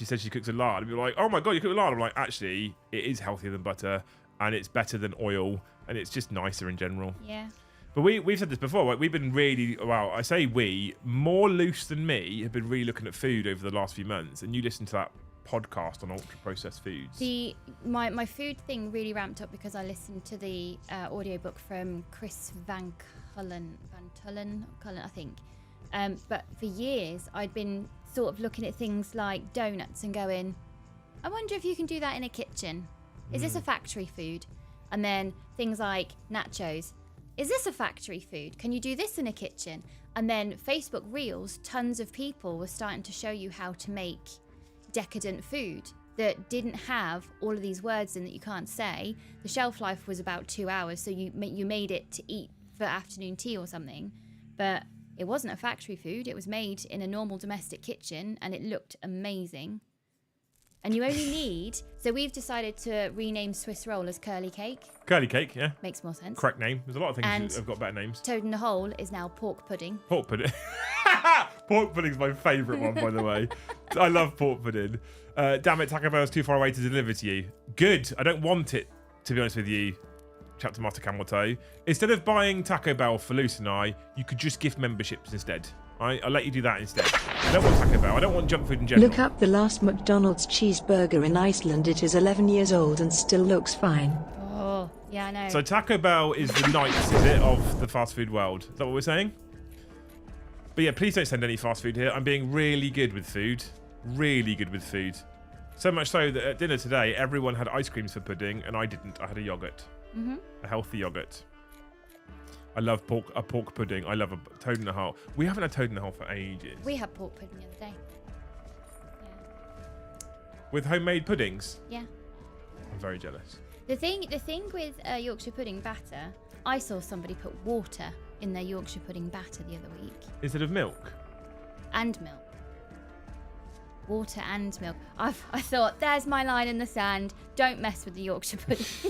says she cooks with lard, and be like, oh my God, you cook with lard. I'm like, actually, it is healthier than butter, and it's better than oil, and it's just nicer in general. Yeah. But we've said this before. Like, we've been really, well, I say we, more Luce than me have been really looking at food over the last few months. And you listen to that podcast on ultra processed foods. My food thing really ramped up because I listened to the audiobook from Chris Van Tullen, I think. But for years, I'd been sort of looking at things like donuts and going, I wonder if you can do that in a kitchen. Is this a factory food? And then things like nachos. Is this a factory food? Can you do this in a kitchen? And then Facebook Reels, tons of people were starting to show you how to make decadent food that didn't have all of these words in that you can't say. The shelf life was about 2 hours, so you made it to eat for afternoon tea or something. But it wasn't a factory food. It was made in a normal domestic kitchen, and it looked amazing. And you only need... So we've decided to rename Swiss roll as curly cake. Curly cake, yeah. Makes more sense. Correct name. There's a lot of things And that have got better names. Toad in the hole is now pork pudding. Pork pudding. Pork pudding's my favourite one, by the way. I love pork pudding. Damn it, Taco Bell's too far away to deliver to you. Good. I don't want it, to be honest with you, Chapter Master Camel Toe. Instead of buying Taco Bell for Luce and I, you could just gift memberships instead. I'll let you do that instead. I don't want Taco Bell. I don't want junk food in general. Look up the last McDonald's cheeseburger in Iceland. It is 11 years old and still looks fine. Oh, yeah, I know. So Taco Bell is the Knights, is it, of the fast food world? Is that what we're saying? But yeah, please don't send any fast food here. I'm being really good with food. Really good with food. So much so that at dinner today, everyone had ice creams for pudding, and I didn't. I had a yogurt. A healthy yogurt. I love a pork pudding. I love a toad in the hole. We haven't had toad in the hole for ages. We had pork pudding the other day. Yeah. With homemade puddings? Yeah. I'm very jealous. The thing with Yorkshire pudding batter, I saw somebody put water in their Yorkshire pudding batter the other week. Instead of milk? And milk. Water and milk. I thought, there's my line in the sand. Don't mess with the Yorkshire puddings.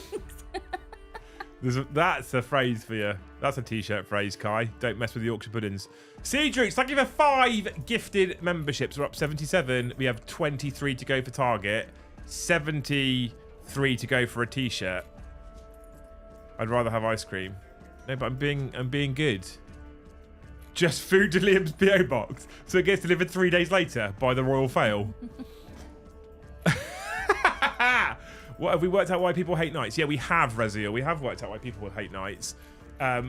That's a phrase for you. That's a t-shirt phrase, Kai. Don't mess with the Yorkshire puddings. Cedric, thank you for 5 gifted memberships. We're up 77. We have 23 to go for Target. 73 to go for a t-shirt. I'd rather have ice cream. No, but I'm being good. Just food to Liam's PO box, so it gets delivered 3 days later by the Royal Fail. What, have we worked out why people hate nights? Yeah, we have, Reziel. We have worked out why people hate nights.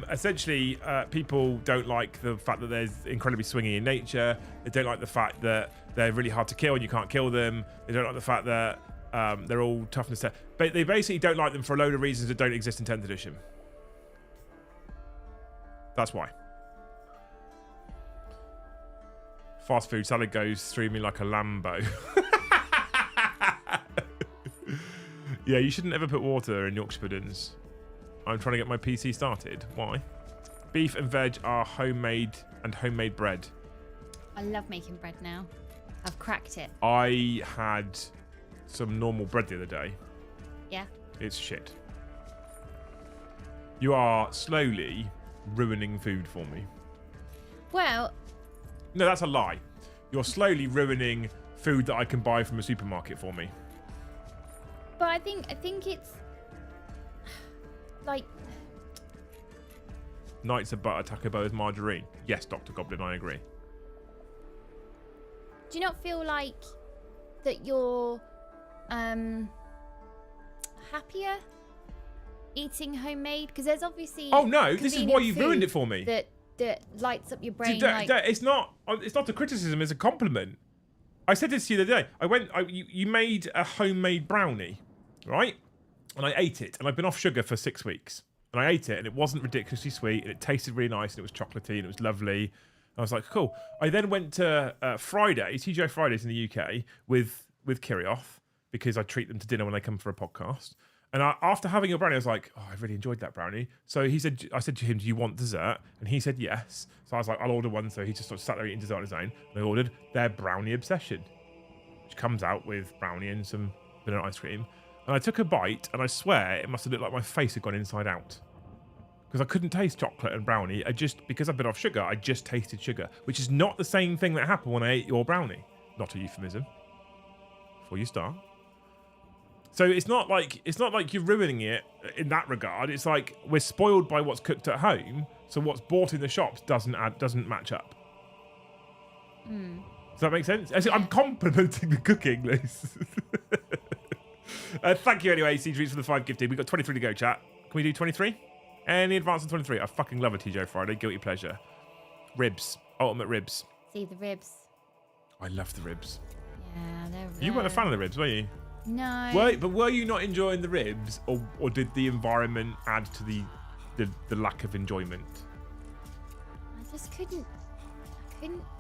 Essentially, people don't like the fact that there's incredibly swingy in nature. They don't like the fact that they're really hard to kill and you can't kill them. They don't like the fact that they're all toughness. But they basically don't like them for a load of reasons that don't exist in 10th edition. That's why. Fast food salad goes through me like a Lambo. Yeah, you shouldn't ever put water in Yorkshire puddings. I'm trying to get my PC started. Why? Beef and veg are homemade and homemade bread. I love making bread now. I've cracked it. I had some normal bread the other day. Yeah. It's shit. You are slowly ruining food for me. Well... No, that's a lie. You're slowly ruining food that I can buy from a supermarket for me. But I think it's like Knights are butter, Taco Bell is margarine. Yes, Dr. Goblin, I agree. Do you not feel like that you're happier eating homemade? Because there's obviously Oh no, this is why you've ruined it for me. That lights up your brain. It's not a criticism, it's a compliment. I said this to you the other day. You made a homemade brownie, right? And I ate it, and I've been off sugar for 6 weeks. And I ate it, and it wasn't ridiculously sweet, and it tasted really nice, and it was chocolatey, and it was lovely. And I was like, cool. I then went to TGI Fridays in the UK with Kirioth, because I treat them to dinner when they come for a podcast. And after having a brownie, I was like, oh, I really enjoyed that brownie. So I said to him, do you want dessert? And he said yes. So I was like, I'll order one. So he just sort of sat there eating dessert on his own. And I ordered their brownie obsession, which comes out with brownie and some vanilla ice cream. And I took a bite, and I swear it must have looked like my face had gone inside out. Because I couldn't taste chocolate and brownie. Because I've been off sugar, I just tasted sugar, which is not the same thing that happened when I ate your brownie. Not a euphemism. Before you start. So it's not like you're ruining it in that regard. It's like we're spoiled by what's cooked at home, so what's bought in the shops doesn't match up. Does that make sense? I'm complimenting the cooking, Liz. Thank you anyway, CG, for the 5 gifted. We've got 23 to go, chat. Can we do 23? Any advance on 23? I fucking love a TJ Friday. Guilty pleasure. Ribs. Ultimate ribs. See the ribs. I love the ribs. Yeah, they're You weren't a fan of the ribs, were you? No. But were you not enjoying the ribs, or did the environment add to the lack of enjoyment? I just couldn't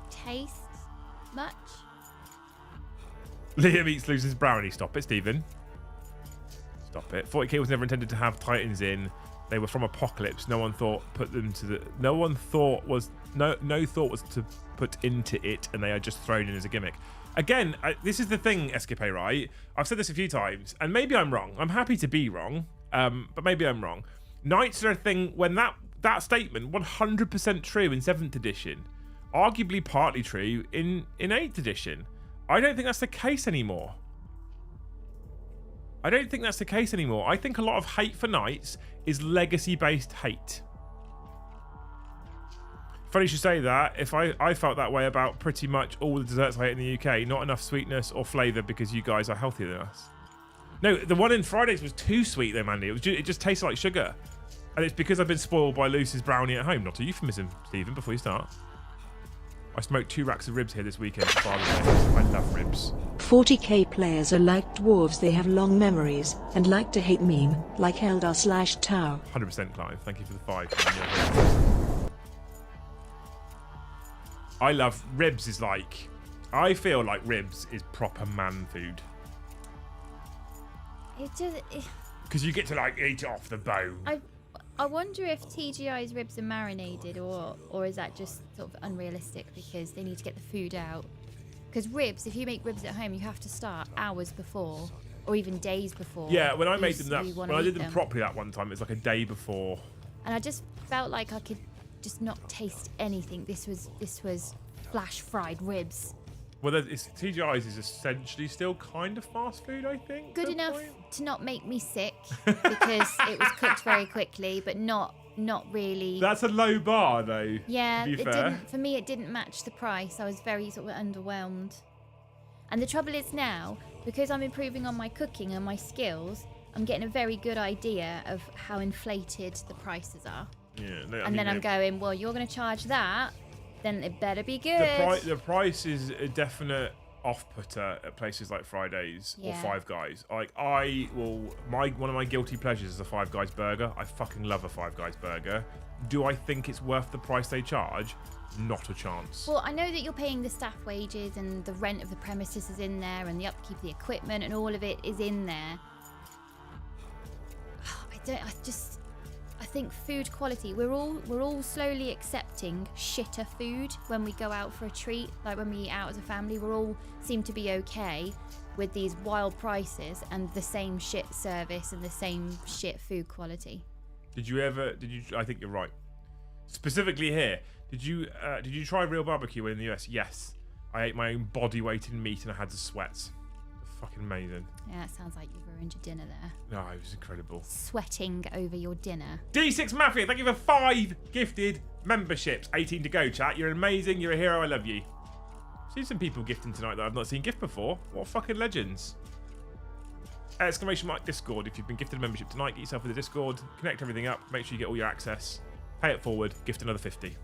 taste much. Liam eats loses brownie. Stop it, Stephen. Stop it. 40k was never intended to have Titans in. They were from Apocalypse. No thought was to put into it, and they are just thrown in as a gimmick. Again, this is the thing, Escape, right? I've said this a few times, and maybe I'm wrong. I'm happy to be wrong, but maybe I'm wrong. Knights are a thing when that statement 100% true in 7th edition, arguably partly true in 8th edition. I don't think that's the case anymore. I think a lot of hate for Knights is legacy-based hate. Funny you should say that. If I felt that way about pretty much all the desserts I ate in the UK, not enough sweetness or flavour because you guys are healthier than us. No, the one in Fridays was too sweet though, Mandy. It just tasted like sugar. And it's because I've been spoiled by Lucy's brownie at home. Not a euphemism, Stephen, before you start. I smoked 2 racks of ribs here this weekend for Father's Day. I love ribs. 40k players are like dwarves, they have long memories, and like to hate meme, like Eldar/Tau. 100% Clive, thank you for the 5. I love ribs I feel like ribs is proper man food. Because you get to eat it off the bone. I wonder if TGI's ribs are marinated or is that just sort of unrealistic because they need to get the food out. Because ribs, if you make ribs at home, you have to start hours before or even days before. Yeah, when I made them when I did them properly that one time, it was like a day before. And I just felt like I could just not taste anything. This was flash fried ribs. Well, TGI's is essentially still kind of fast food, I think. Good enough to not make me sick because it was cooked very quickly, but not really. That's a low bar, though. Yeah, for me, it didn't match the price. I was very sort of underwhelmed. And the trouble is now, because I'm improving on my cooking and my skills, I'm getting a very good idea of how inflated the prices are. Yeah. I'm going, well, you're going to charge that. Then it better be good. The price is a definite off-putter at places like Fridays or Five Guys. One of my guilty pleasures is a Five Guys burger. I fucking love a Five Guys burger. Do I think it's worth the price they charge? Not a chance. Well, I know that you're paying the staff wages and the rent of the premises is in there and the upkeep of the equipment and all of it is in there. I think food quality, we're all slowly accepting shitter food when we go out for a treat. Like when we eat out as a family, we all seem to be okay with these wild prices and the same shit service and the same shit food quality. I think you're right. Specifically here, did you try real barbecue in the US? Yes. I ate my own body weight in meat and I had the sweats. fucking amazing. Yeah, it sounds like you've ruined your dinner there. No, it was incredible. Sweating over your dinner. D6 Mafia, thank you for 5 gifted memberships. 18 to go, chat. You're amazing. You're a hero. I love you. Seen some people gifting tonight that I've not seen gift before. What fucking legends. Exclamation mark Discord. If you've been gifted a membership tonight, get yourself with the Discord. Connect everything up. Make sure you get all your access. Pay it forward. Gift another 50.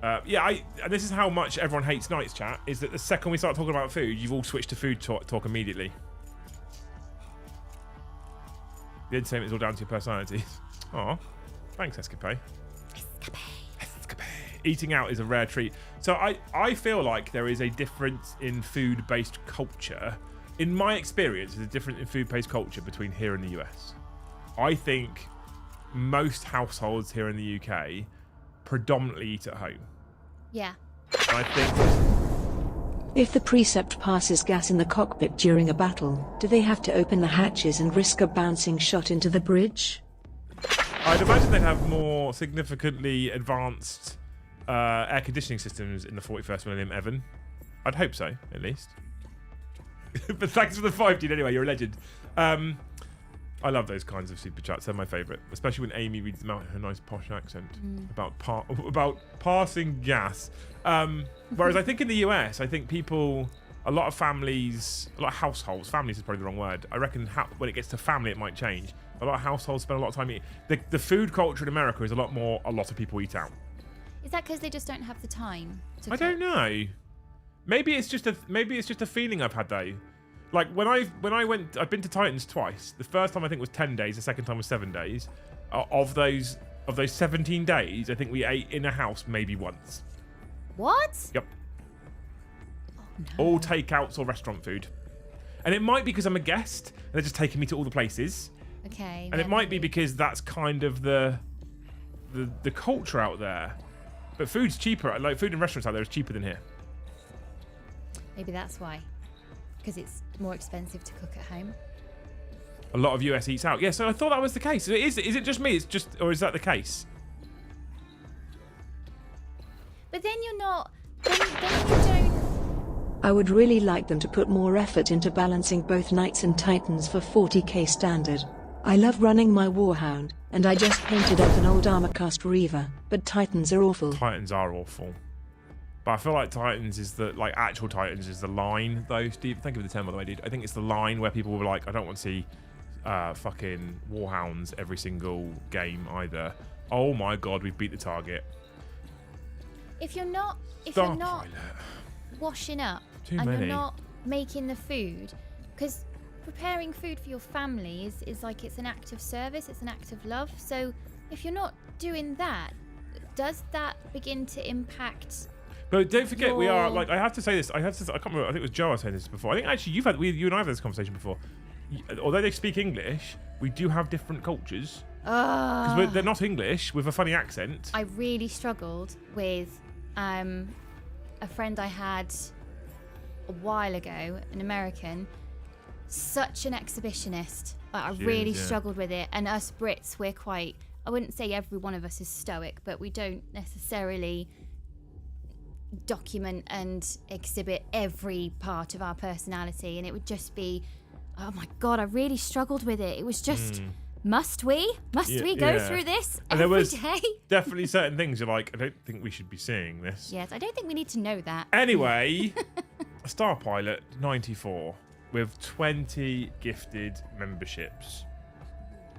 And this is how much everyone hates nights, chat, is that the second we start talking about food, you've all switched to food talk immediately. The entertainment is all down to your personalities. Aw, thanks, Escapade. Escapade. Eating out is a rare treat. So I feel like there is a difference in food-based culture. In my experience, there's a difference in food-based culture between here and the US. I think most households here in the UK predominantly eat at home. Yeah. I think If the precept passes gas in the cockpit during a battle, do they have to open the hatches and risk a bouncing shot into the bridge? I'd imagine they'd have more significantly advanced air conditioning systems in the 41st millennium, Evan. I'd hope so, at least. But thanks for the 5, anyway. You're a legend. I love those kinds of super chats. They're my favourite, especially when Amy reads them out in her nice posh accent about passing gas. Whereas I think in the US, I think people, a lot of families, a lot of households, families is probably the wrong word. I reckon when it gets to family, it might change. A lot of households spend a lot of time eating. The food culture in America is a lot of people eat out. Is that because they just don't have the time to I don't know. Maybe it's just a feeling I've had though. Like when I went, I've been to Titans twice. The first time I think was 10 days. The second time was 7 days. Of those 17 days, I think we ate in a house maybe once. What? Yep. Oh, no. All takeouts or restaurant food. And it might be because I'm a guest and they're just taking me to all the places. Okay. And it might be because that's kind of the culture out there. But food's cheaper. Like food in restaurants out there is cheaper than here. Maybe that's why. Because it's more expensive to cook at home. A lot of US eats out. Yeah, so I thought that was the case. Is it just me? Or is that the case? But then you're not. Then you don't. I would really like them to put more effort into balancing both Knights and Titans for 40k standard. I love running my Warhound, and I just painted up an old Armorcast Reaver, but Titans are awful. Titans are awful. But I feel like Titans is actual Titans is the line though, Steve. Thank you for the 10 by the way, dude. I think it's the line where people were like, I don't want to see fucking Warhounds every single game either. Oh my god, we beat the target. If you're not Pilot. washing up Too and many. you're not making the food, because preparing food for your family is like it's an act of service, it's an act of love. So if you're not doing that, does that begin to impact? But don't forget, we are like I have to say this. I can't remember. I think it was Joe I was saying this before. I think actually you and I have had this conversation before. Although they speak English, we do have different cultures. Because they're not English with a funny accent. I really struggled with a friend I had a while ago, an American, such an exhibitionist. I really struggled with it. And us Brits, we're quite, I wouldn't say every one of us is stoic, but we don't necessarily document and exhibit every part of our personality. And it would just be, oh my God, I really struggled with it. It was just... Must we go through this every day? Definitely certain things you're like, I don't think we should be seeing this. Yes, I don't think we need to know that. Anyway, Star Pilot 94 with 20 gifted memberships.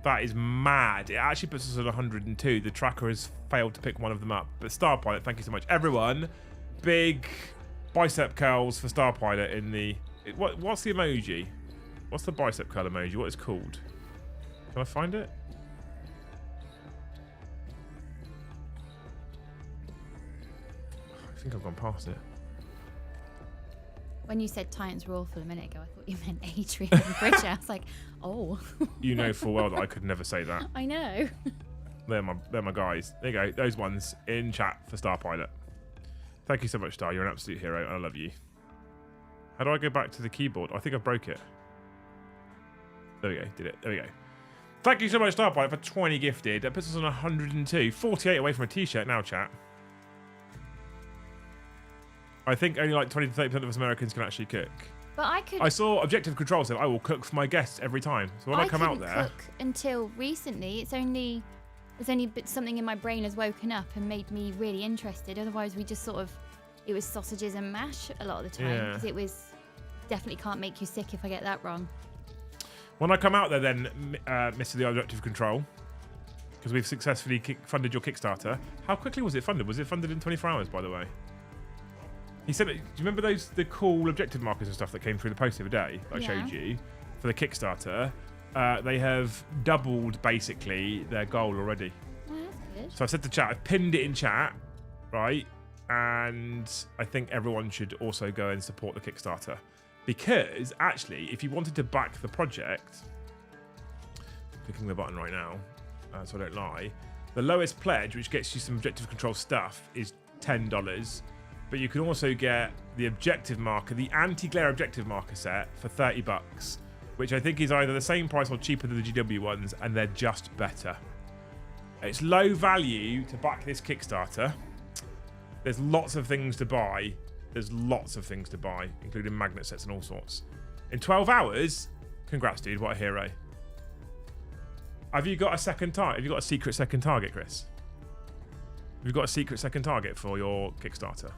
That is mad. It actually puts us at 102. The tracker has failed to pick one of them up. But Star Pilot, thank you so much. Everyone, big bicep curls for Star Pilot in the... What's the emoji? What's the bicep curl emoji? What is it called? Can I find it? I think I've gone past it. When you said Titans were awful a minute ago, I thought you meant Adrian and Bridger. I was like, oh. You know full well that I could never say that. I know. They're my guys. There you go. Those ones in chat for Star Pilot. Thank you so much, Star. You're an absolute hero. I love you. How do I go back to the keyboard? I think I broke it. There we go. Did it. There we go. Thank you so much, Star Pilot, for 20 gifted. That puts us on 102. 48 away from a t-shirt now, chat. I think only like 20 to 30% of us Americans can actually cook. But I could. I saw Objective Control said I will cook for my guests every time. So when I come out there, cook until recently. It's only something in my brain has woken up and made me really interested. Otherwise, we just it was sausages and mash a lot of the time because it was definitely can't make you sick if I get that wrong. When I come out there, then Mr. The Objective Control, because we've successfully funded your Kickstarter. How quickly was it funded? Was it funded in 24 hours, by the way? He said, do you remember the cool objective markers and stuff that came through the post the other day that I showed you for the Kickstarter? They have doubled, basically, their goal already. Oh, that's good. So I've said to chat, I've pinned it in chat, right? And I think everyone should also go and support the Kickstarter. Because, actually, if you wanted to back the project, clicking the button right now, so I don't lie, the lowest pledge, which gets you some objective control stuff, is $10. But you can also get the objective marker, the anti-glare objective marker set for $30, which I think is either the same price or cheaper than the GW ones, and they're just better. It's low value to back this Kickstarter. There's lots of things to buy. Including magnet sets and all sorts. In 12 hours, congrats, dude. What a hero. Have you got a second target? Have you got a secret second target, Chris? Have you got a secret second target for your Kickstarter?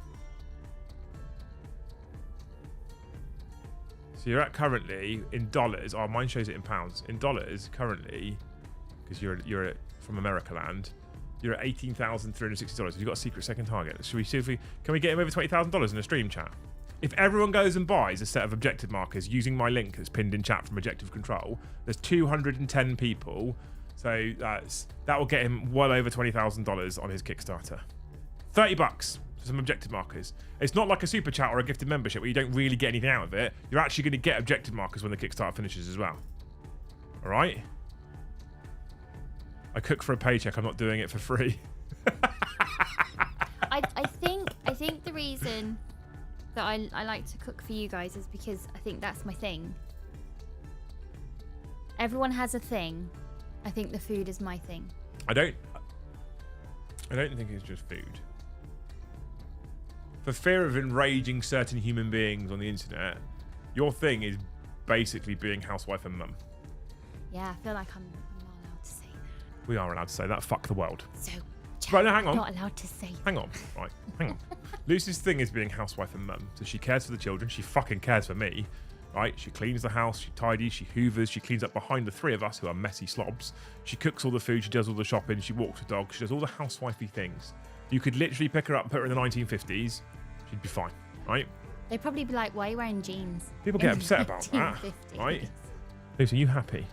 So you're at currently in dollars. Oh, mine shows it in pounds. In dollars, currently, because you're from America land, you're at $18,360. Have you got a secret second target? Should we see if can we get him over $20,000 in a stream chat? If everyone goes and buys a set of objective markers using my link that's pinned in chat from Objective Control, there's 210 people, so that will get him well over $20,000 on his Kickstarter. $30 for some objective markers. It's not like a super chat or a gifted membership where you don't really get anything out of it. You're actually going to get objective markers when the Kickstarter finishes as well. All right? I cook for a paycheck. I'm not doing it for free. I think the reason that I like to cook for you guys is because I think that's my thing. Everyone has a thing. I think the food is my thing. I don't think it's just food. For fear of enraging certain human beings on the internet, your thing is basically being housewife and mum. Yeah, I feel like I'm not allowed to say that. We are allowed to say that. Fuck the world. So, Right, no, hang on. Not allowed to say that. Hang on. Right, hang on. Lucy's thing is being housewife and mum. So she cares for the children. She fucking cares for me. Right? She cleans the house. She tidies. She hoovers. She cleans up behind the three of us who are messy slobs. She cooks all the food. She does all the shopping. She walks the dog. She does all the housewifey things. You could literally pick her up and put her in the 1950s. She'd be fine. Right? They'd probably be like, why are you wearing jeans? People get upset about that. 1950s. Right? Lucy, are you happy?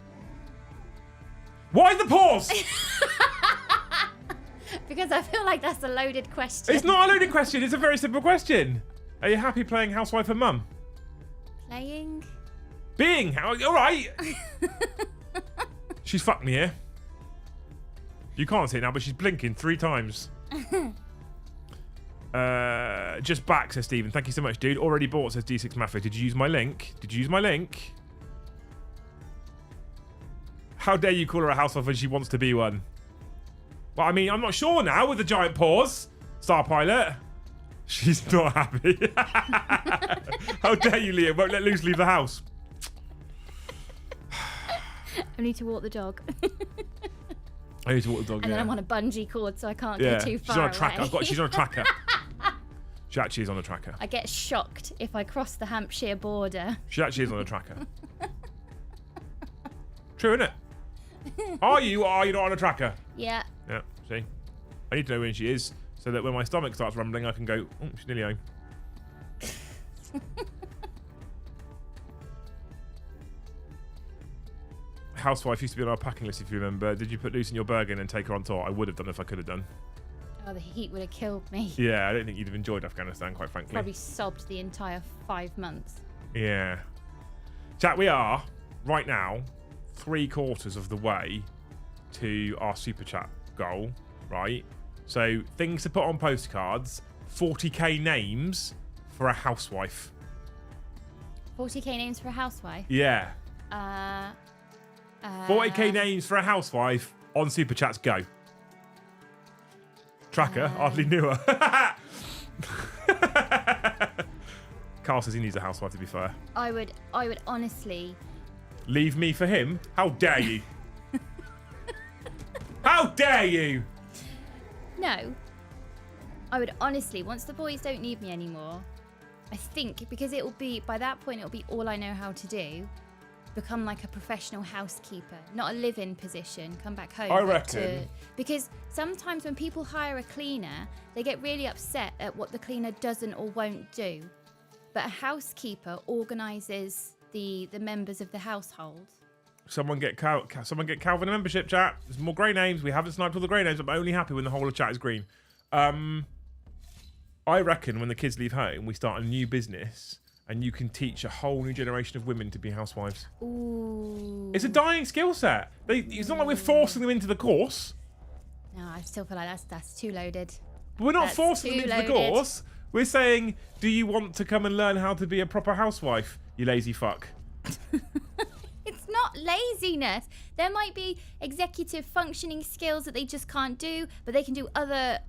Why the pause? Because I feel like that's a loaded question. It's not a loaded question. It's a very simple question. Are you happy playing housewife and mum? Playing? Being how? All right. She's fucked me here. You can't see it now, but she's blinking 3 times. Just back, says Stephen. Thank you so much, dude. Already bought, says D6 Mafia. Did you use my link? How dare you call her a housewife when she wants to be one? Well, I mean, I'm not sure now with the giant paws. Star Pilot. She's not happy. How dare you, Liam? Won't let Luce leave the house. I need to walk the dog. I need to walk the dog, And then I'm on a bungee cord, so I can't go too far she's on a tracker. away. She's on a tracker. She actually is on a tracker. I get shocked if I cross the Hampshire border. She actually is on a tracker. True, isn't it? Are you or are you not on a tracker? Yeah. Yeah, see? I need to know when she is so that when my stomach starts rumbling, I can go, oh, she's nearly home. Housewife used to be on our packing list, if you remember. Did you put Lucy in your burger and take her on tour? I would have done if I could have done. Oh, the heat would have killed me. Yeah, I don't think you'd have enjoyed Afghanistan, quite frankly. Probably sobbed the entire 5 months. Yeah. Chat, we are, right now, 3/4 of the way to our super chat goal, right? So, things to put on postcards, 40k names for a housewife. 40k names for a housewife? Yeah. 40k names for a housewife on super chats, go. Tracker, hardly knew her. Carl says he needs a housewife, to be fair. I would honestly. Leave me for him? How dare you? How dare you? No. I would honestly, once the boys don't need me anymore, I think, because it will be, by that point, it'll be all I know how to do. Become like a professional housekeeper, not a live-in position. Come back home. I reckon. Because sometimes when people hire a cleaner, they get really upset at what the cleaner doesn't or won't do. But a housekeeper organises the members of the household. Someone get Calvin a membership, chat. There's more grey names. We haven't sniped all the grey names. I'm only happy when the whole of chat is green. I reckon when the kids leave home, we start a new business and you can teach a whole new generation of women to be housewives. Ooh. It's a dying skill set. It's not like we're forcing them into the course. No, I still feel like that's too loaded. But we're not forcing them into the course. We're saying, do you want to come and learn how to be a proper housewife, you lazy fuck? It's not laziness. There might be executive functioning skills that they just can't do, but they can do other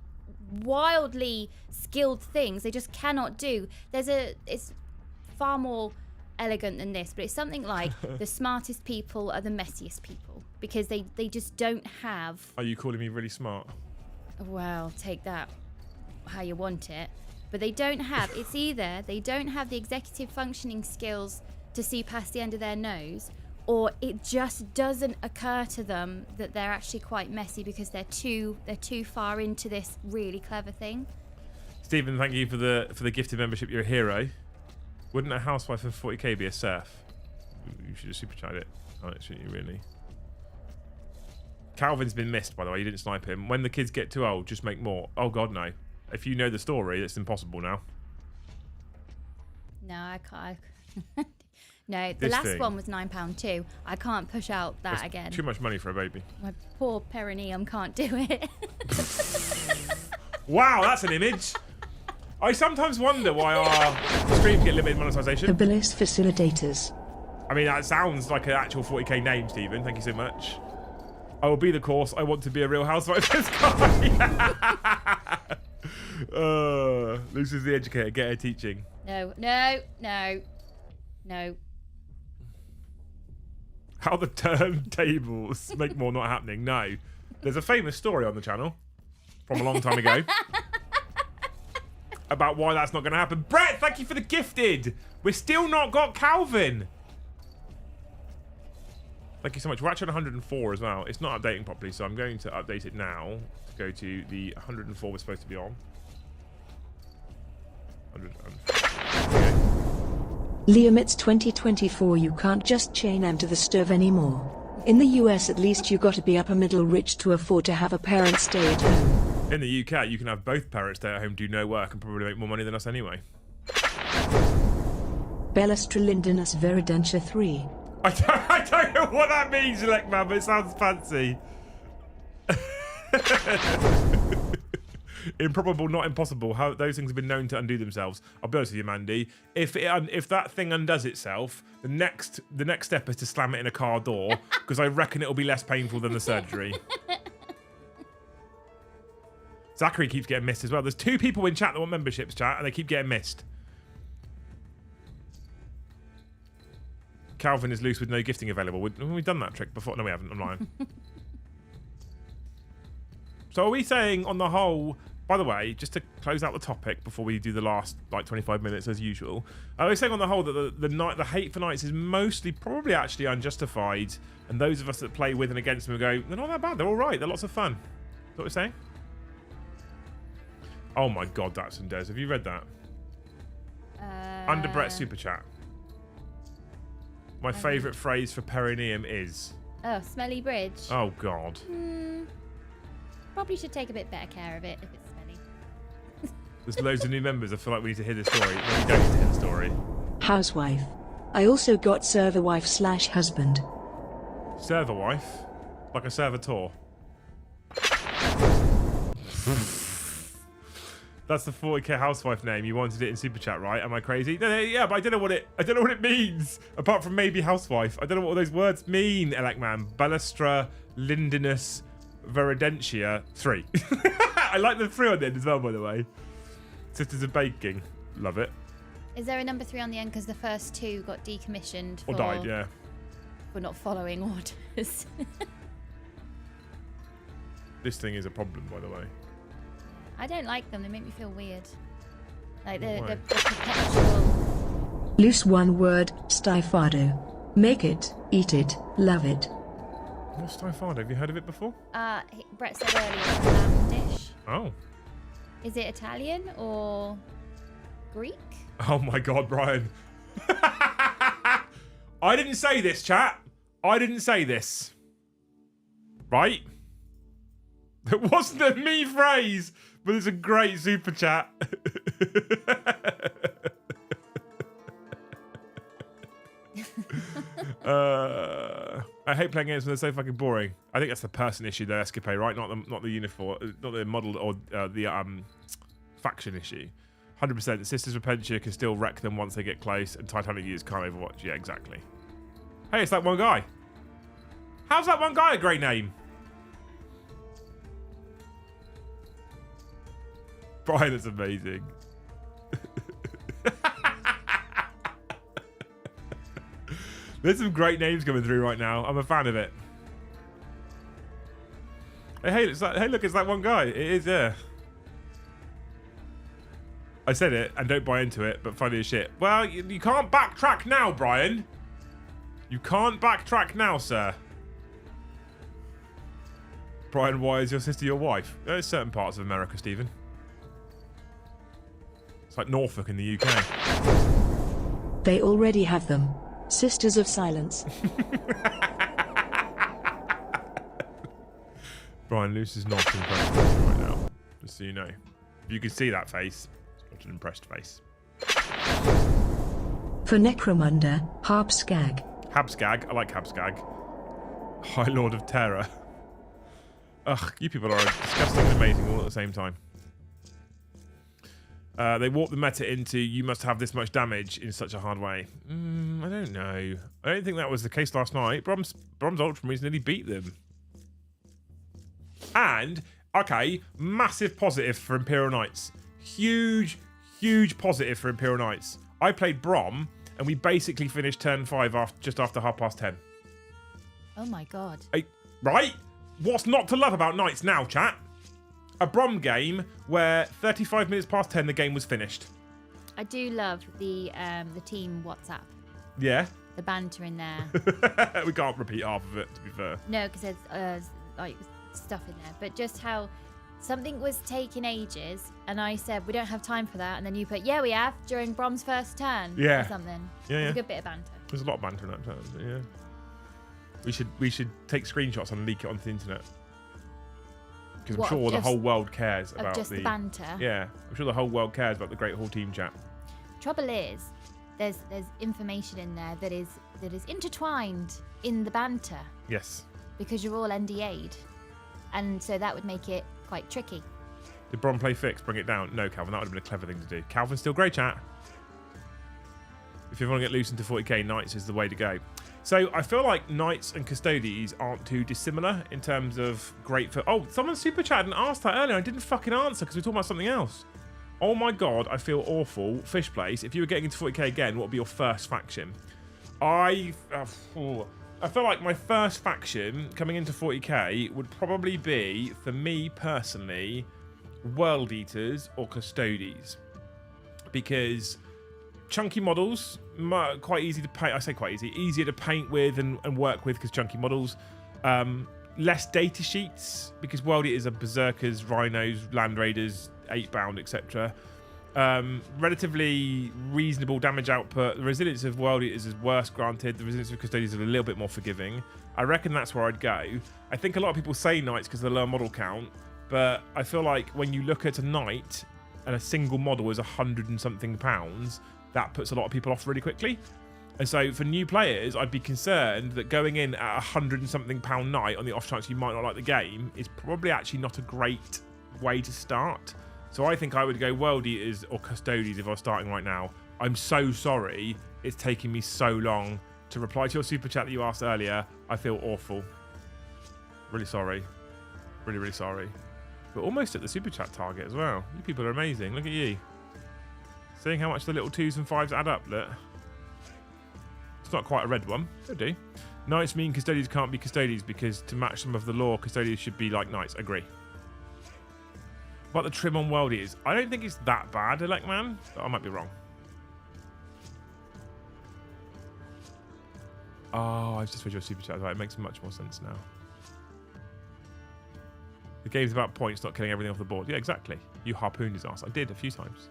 wildly skilled things they just cannot do. It's far more elegant than this, but it's something like the smartest people are the messiest people, because they just don't have. Are you calling me really smart? Well, take that how you want it. But they don't have, it's either they don't have the executive functioning skills to see past the end of their nose, or it just doesn't occur to them that they're actually quite messy because they're too far into this really clever thing. Stephen, thank you for the gifted membership. You're a hero. Wouldn't a housewife of 40k be a serf? You should have super chatted it. Oh, shouldn't you really? Calvin's been missed, by the way. You didn't snipe him. When the kids get too old, just make more. Oh God, no. If you know the story, it's impossible now. No, I can't. No, the This last thing. one was £9 too. I can't push out that That's again. too much money for a baby. My poor perineum can't do it. Wow, that's an image. I sometimes wonder why our streams get limited monetization. Abilis facilitators. I mean, that sounds like an actual 40k name, Stephen. Thank you so much. I will be the course. I want to be a real housewife. This guy. Lucy's the educator. Get her teaching. No. How the turntables make more not happening. No. There's a famous story on the channel from a long time ago about why that's not going to happen. Brett, thank you for the gifted. We're still not got Calvin. Thank you so much. We're actually on 104 as well. It's not updating properly, so I'm going to update it now to go to the 104 we're supposed to be on. 104. Okay. Liam, it's 2024. You can't just chain them to the stove anymore. In the US, at least, you gotta be upper middle rich to afford to have a parent stay at home. In the UK, you can have both parents stay at home, do no work, and probably make more money than us anyway. Bellastralindinus Veridentia 3. I don't know what that means, Lekman, but it sounds fancy. Improbable, not impossible. How those things have been known to undo themselves. I'll be honest with you, Mandy. If that thing undoes itself, the next step is to slam it in a car door, because I reckon it'll be less painful than the surgery. Zachary keeps getting missed as well. There's 2 people in chat that want memberships, chat, and they keep getting missed. Calvin is loose with no gifting available. We've done that trick before. No, we haven't. I'm lying. So are we saying on the whole, by the way, just to close out the topic before we do the last like 25 minutes as usual, are we saying on the whole that the hate for knights is mostly probably actually unjustified, and those of us that play with and against them go, they're not that bad, they're all right, they're lots of fun. Is that what we're saying? Oh my God, that's and Des. Have you read that? Under Brett's super chat. My favourite phrase for perineum is... Oh, smelly bridge. Oh God. Probably should take a bit better care of it if it's smelly. There's loads of new members. I feel like we need to hear the story. No, we don't need to hear the story. Housewife. I also got server wife / husband. Server wife? Like a servitor. That's the 40k housewife name. You wanted it in super chat, right? Am I crazy? No, yeah, but I don't know what it means. Apart from maybe housewife. I don't know what all those words mean, Elekman. Balustra, Lindinus, Veridentia 3. I like the 3 on the end as well, by the way. Sisters of Baking. Love it. Is there a number 3 on the end because the first 2 got decommissioned Or died, yeah. for not following orders? This thing is a problem, by the way. I don't like them. They make me feel weird. Like the Why? perpetual. Loose one word, stifado. Make it, eat it, love it. What's Stifado? Have you heard of it before? Brett said earlier, it's a lamb dish. Oh. Is it Italian or Greek? Oh my God, Brian. I didn't say this, chat. I didn't say this. Right? It wasn't a me phrase, but it's a great super chat. I hate playing games when they're so fucking boring. I think that's the person issue, though, Escape, right? Not the uniform, not the model or the faction issue. 100%. Sisters of Pentia can still wreck them once they get close, and Titanic users can't Overwatch. Yeah, exactly. Hey, it's that one guy. How's that one guy a great name? Brian is amazing. There's some great names coming through right now. I'm a fan of it. Hey, look, it's that one guy. It is, yeah. I said it, and don't buy into it, but funny as shit. Well, you can't backtrack now, Brian. You can't backtrack now, sir. Brian, why is your sister your wife? There's certain parts of America, Stephen. It's like Norfolk in the UK. They already have them. Sisters of Silence. Brian Luce is not impressed right now, just so you know. If you can see that face, it's not an impressed face. For Necromunda, Harpskag. Habskag, I like Habskag. High Lord of Terror. Ugh, you people are disgusting and amazing all at the same time. They warp the meta into you must have this much damage in such a hard way. I don't know. I don't think that was the case last night. Brom's Ultramarines nearly beat them. And, okay, massive positive for Imperial Knights. Huge, huge positive for Imperial Knights. I played Brom, and we basically finished turn 5 just after 10:30. Oh my God. Right? What's not to love about Knights now, chat? A Brom game where 35 minutes past 10 the game was finished. I do love the team WhatsApp. Yeah. The banter in there. We can't repeat half of it, to be fair. No, because there's like stuff in there. But just how something was taking ages, and I said we don't have time for that, and then you put yeah we have during Brom's first turn. Yeah. Or something. Yeah, It was yeah. a good bit of banter. There's a lot of banter in that turn, but yeah. We should take screenshots and leak it onto the internet. Because I'm What, sure the just- whole world cares about just the banter. Yeah, I'm sure the whole world cares about the Great Hall team chat. Trouble is, there's information in there that is intertwined in the banter Yes. because you're all NDA'd, and so that would make it quite tricky. Did Brom play fix? Bring it down? No, Calvin. That would have been a clever thing to do. Calvin's still great chat. If you want to get loose into 40k, Knights is the way to go. So I feel like Knights and Custodes aren't too dissimilar in terms of great for... Oh, someone super chatted and asked that earlier. I didn't fucking answer because we were talking about something else. Oh my God, I feel awful. Fish Place, if you were getting into 40k again, what would be your first faction? I feel like my first faction coming into 40k would probably be, for me personally, World Eaters or Custodes. Because chunky models, quite easy to paint. I say quite easy, easier to paint with and work with because chunky models. Less data sheets because World Eaters are berserkers, rhinos, land raiders, 8-bound, etc. Relatively reasonable damage output. The resilience of World Eaters is worse, granted. The resilience of Custodians is a little bit more forgiving. I reckon that's where I'd go. I think a lot of people say Knights because of the lower model count, but I feel like when you look at a Knight and a single model is 100 and something pounds, that puts a lot of people off really quickly. And so for new players, I'd be concerned that going in at 100 and something pound Knight on the off chance you might not like the game is probably actually not a great way to start. So I think I would go World Eaters or Custodes if I was starting right now. I'm so sorry it's taking me so long to reply to your super chat that you asked earlier. I feel awful. Really sorry. Really, really sorry. We're almost at the super chat target as well. You people are amazing. Look at you. Seeing how much the little 2s and 5s add up, look. It's not quite a red one. It'll do. Knights mean custodians can't be custodians because to match some of the law, custodians should be like knights. Agree. What the trim on world is, I don't think it's that bad, Elect Man, but I might be wrong. Oh, I've just read your super chat. Right, it makes much more sense now. The game's about points, not killing everything off the board. Yeah, exactly. You harpooned his ass. I did a few times.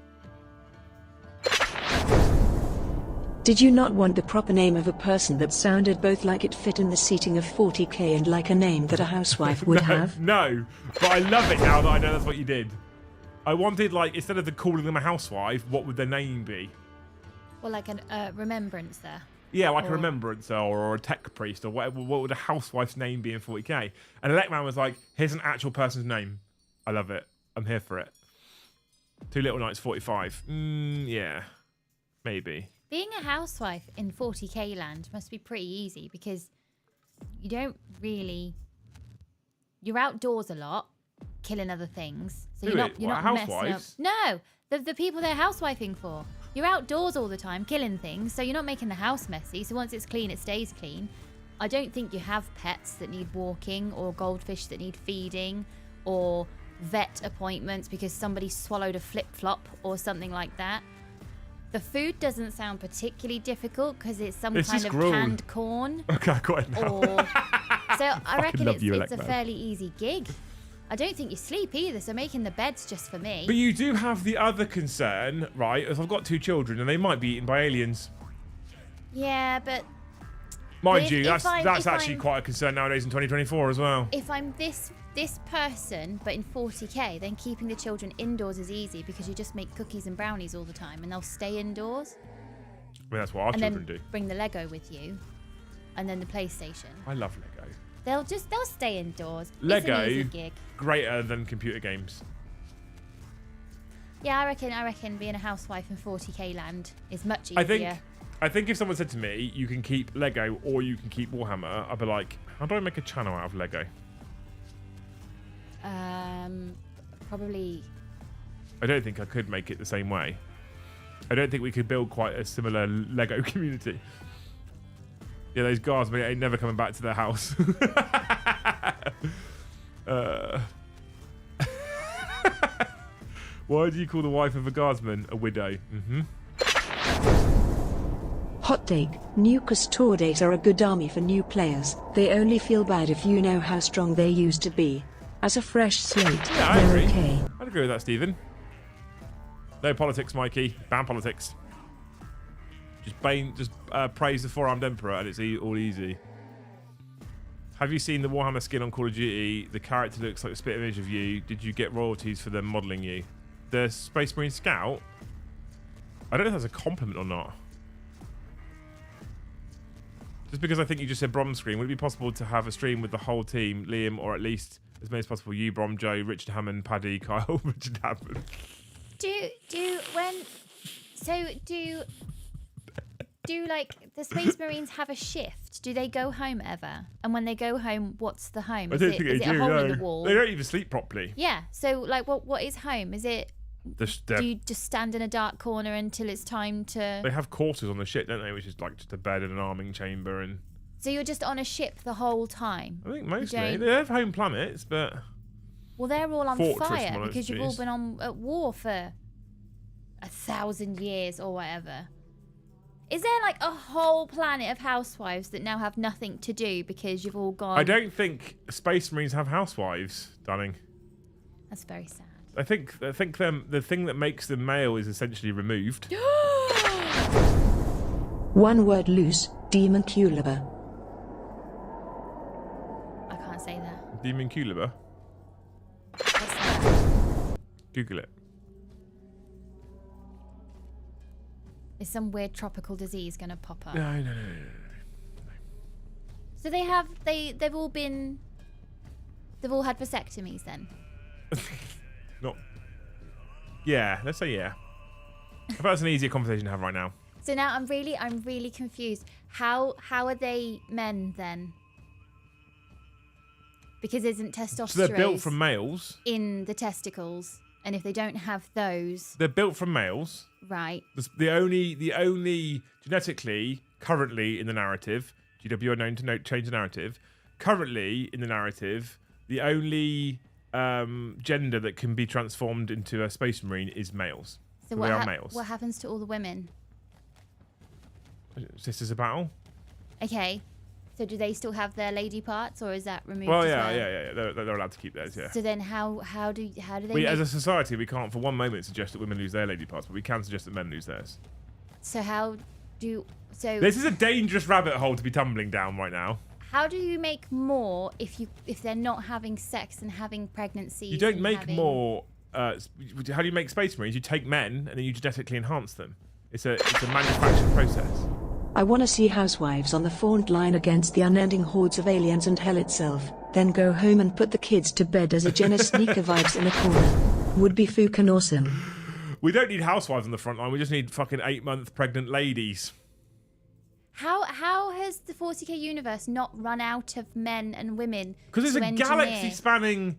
Did you not want the proper name of a person that sounded both like it fit in the seating of 40k and like a name that a housewife would have? No, but I love it now that I know that's what you did. I wanted, like, instead of calling them a housewife, what would their name be? Well, like a remembrance there. Yeah, like a remembrance or a tech priest or whatever. What would a housewife's name be in 40k? And Electman was like, here's an actual person's name. I love it. I'm here for it. Two Little Knights 45. Yeah, maybe. Being a housewife in 40k land must be pretty easy because you don't really... You're outdoors a lot, killing other things. So you're not messing up. No, the people they're housewifing for. You're outdoors all the time, killing things, so you're not making the house messy. So once it's clean, it stays clean. I don't think you have pets that need walking or goldfish that need feeding or vet appointments because somebody swallowed a flip-flop or something like that. The food doesn't sound particularly difficult because it's some kind of canned corn. Okay, I got it now. So I reckon it's a fairly easy gig. I don't think you sleep either, so making the beds just for me. But you do have the other concern, right? As I've got 2 children and they might be eaten by aliens. Yeah, but... Mind you, that's actually quite a concern nowadays in 2024 as well. If I'm this person, but in 40k, then keeping the children indoors is easy because you just make cookies and brownies all the time and they'll stay indoors. I mean, that's what our children do. Bring the Lego with you and then the PlayStation. I love Lego. They'll stay indoors. Lego, it's an easy gig. Greater than computer games. Yeah, I reckon being a housewife in 40k land is much easier. I think if someone said to me, you can keep Lego or you can keep Warhammer, I'd be like, how do I make a channel out of Lego? Probably. I don't think I could make it the same way. I don't think we could build quite a similar Lego community. Yeah, those guardsmen ain't never coming back to their house. Why do you call the wife of a guardsman a widow? Hot take, new custodes are a good army for new players. They only feel bad if you know how strong they used to be. As a fresh slate, yeah, I agree. Okay. I'd agree with that, Stephen. No politics, Mikey. Ban politics. Just praise the four-armed emperor and it's all easy. Have you seen the Warhammer skin on Call of Duty? The character looks like a spit image of you. Did you get royalties for them modelling you? The Space Marine Scout? I don't know if that's a compliment or not. Just because I think you just said Brom screen, would it be possible to have a stream with the whole team, Liam, or at least as many as possible, you, Brom, Joe, Richard Hammond, Paddy, Kyle, Richard Hammond? Do like the Space Marines have a shift? Do they go home ever? And when they go home, what's the home? Is it a hole in the wall? They don't even sleep properly. Yeah. So like, what is home? Is it? Do you just stand in a dark corner until it's time to? They have quarters on the ship, don't they? Which is like just a bed and an arming chamber and. So you're just on a ship the whole time? I think mostly. They have home planets, but. Well, they're all on fire because you've all been at war for 1,000 years or whatever. Is there like a whole planet of housewives that now have nothing to do because you've all gone? I don't think Space Marines have housewives, darling. That's very sad. I think the thing that makes them male is essentially removed. One word loose, demonculaba. I can't say that. Demonculaba? What's that? Google it. Is some weird tropical disease going to pop up? No. So they've all had vasectomies then? Not. Yeah, let's say yeah. I thought that's an easier conversation to have right now. So now I'm really confused. How are they men then? Because isn't testosterone So they're built from males in the testicles? And if they don't have those, they're built from males. right? The only genetically currently in the narrative, GW are known to change the narrative. Currently in the narrative, the only gender that can be transformed into a space marine is males. So they are males. what happens to all the women? Sisters of Battle. Okay. So do they still have their lady parts, or is that removed? Well, as yeah, well? yeah. They're allowed to keep theirs. Yeah. So then how do they? We, as a society, we can't for one moment suggest that women lose their lady parts, but we can suggest that men lose theirs. So This is a dangerous rabbit hole to be tumbling down right now. how do you make more if they're not having sex and having pregnancies? You don't make more. How do you make space marines? You take men and then you genetically enhance them. It's a manufactured process. I want to see housewives on the front line against the unending hordes of aliens and hell itself, then go home and put the kids to bed as a Jenna sneaker vibes in a corner. Would be fucking awesome. We don't need housewives on the front line. We just need fucking 8-month pregnant ladies. How has the 40k universe not run out of men and women? Because it's to a galaxy spanning.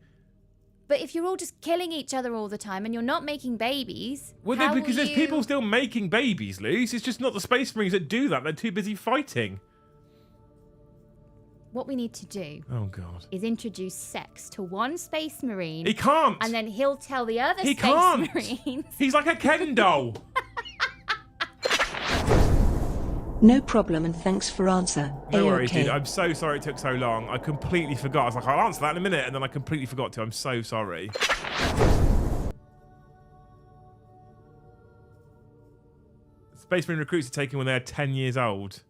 But if you're all just killing each other all the time and you're not making babies, Well, no, because there's people still making babies, Luce. It's just not the Space Marines that do that. They're too busy fighting. What we need to do Oh, God. is introduce sex to one space marine. He can't. And then he'll tell the other He space can't. marines. He's like a Ken doll. No problem and thanks for answer. No worries, A-okay. dude. I'm so sorry it took so long. I completely forgot. I was like, I'll answer that in a minute, and then I completely forgot to. I'm so sorry. Space Marine recruits are taken when they're 10 years old.